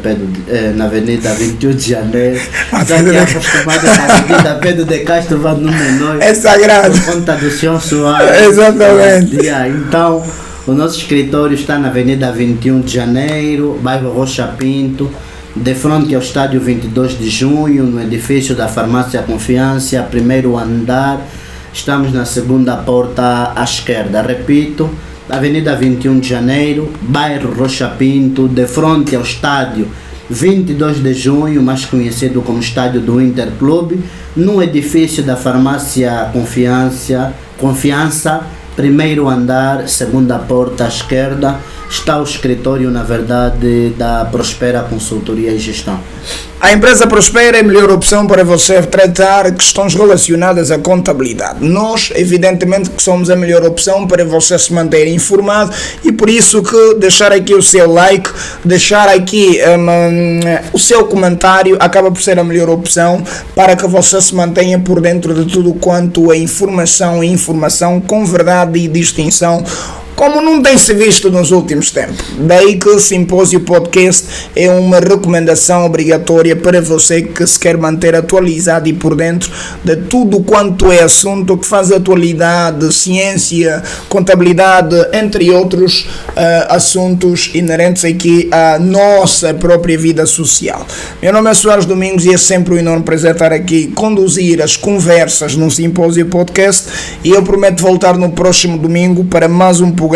S2: na Avenida 21 de Janeiro. Já que é acostumado na Avenida Pedro de Castro, vai no menor.
S1: É sagrado.
S2: Por conta do senhor Soares.
S1: Exatamente.
S2: Então, o nosso escritório está na Avenida 21 de Janeiro, bairro Rocha Pinto, de frente ao estádio 22 de junho, no edifício da Farmácia Confiança, primeiro andar. Estamos na segunda porta à esquerda. Repito, Avenida 21 de Janeiro, bairro Rocha Pinto, de frente ao estádio 22 de junho, mais conhecido como estádio do Interclube, no edifício da Farmácia Confiança, primeiro andar, segunda porta à esquerda. Está o escritório, na verdade, da Prospera Consultoria e Gestão.
S1: A empresa Prospera é a melhor opção para você tratar questões relacionadas à contabilidade. Nós, evidentemente, que somos a melhor opção para você se manter informado e por isso que deixar aqui o seu like, deixar aqui o seu comentário acaba por ser a melhor opção para que você se mantenha por dentro de tudo quanto é informação com verdade e distinção, como não tem se visto nos últimos tempos. Daí que o Simpósio Podcast é uma recomendação obrigatória para você que se quer manter atualizado e por dentro de tudo quanto é assunto que faz atualidade, ciência, contabilidade, entre outros assuntos inerentes aqui à nossa própria vida social. Meu nome é Soares Domingos e é sempre um enorme prazer estar aqui, conduzir as conversas no Simpósio Podcast, e eu prometo voltar no próximo domingo para mais um programa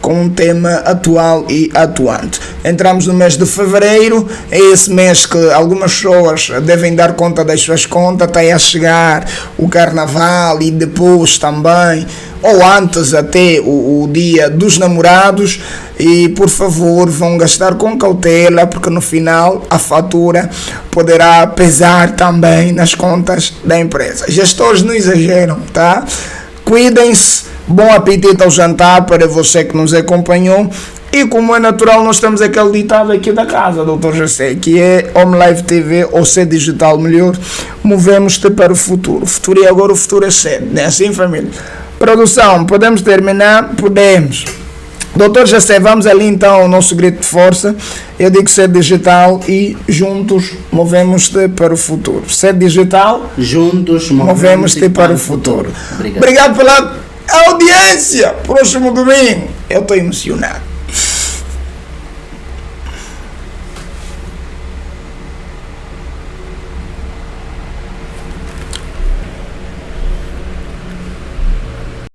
S1: com um tema atual e atuante. Entramos no mês de fevereiro, é esse mês que algumas pessoas devem dar conta das suas contas, está aí a chegar o carnaval e depois também, ou antes até o dia dos namorados, e por favor vão gastar com cautela, porque no final a fatura poderá pesar também nas contas da empresa. Gestores, não exageram, tá? Cuidem-se. Bom apetite ao jantar para você que nos acompanhou. E como é natural, nós temos aquele ditado aqui da casa, Dr. José, que é Home Live TV, ou ser digital melhor, movemos-te para o futuro. O futuro é agora, o futuro é cedo, não é assim, família? Produção, podemos terminar? Podemos. Dr. José, vamos ali então ao nosso grito de força. Eu digo ser digital e juntos movemos-te para o futuro. Ser digital,
S2: juntos
S1: movemos-te para o futuro. Obrigado pela audiência. Próximo domingo. Eu estou emocionado.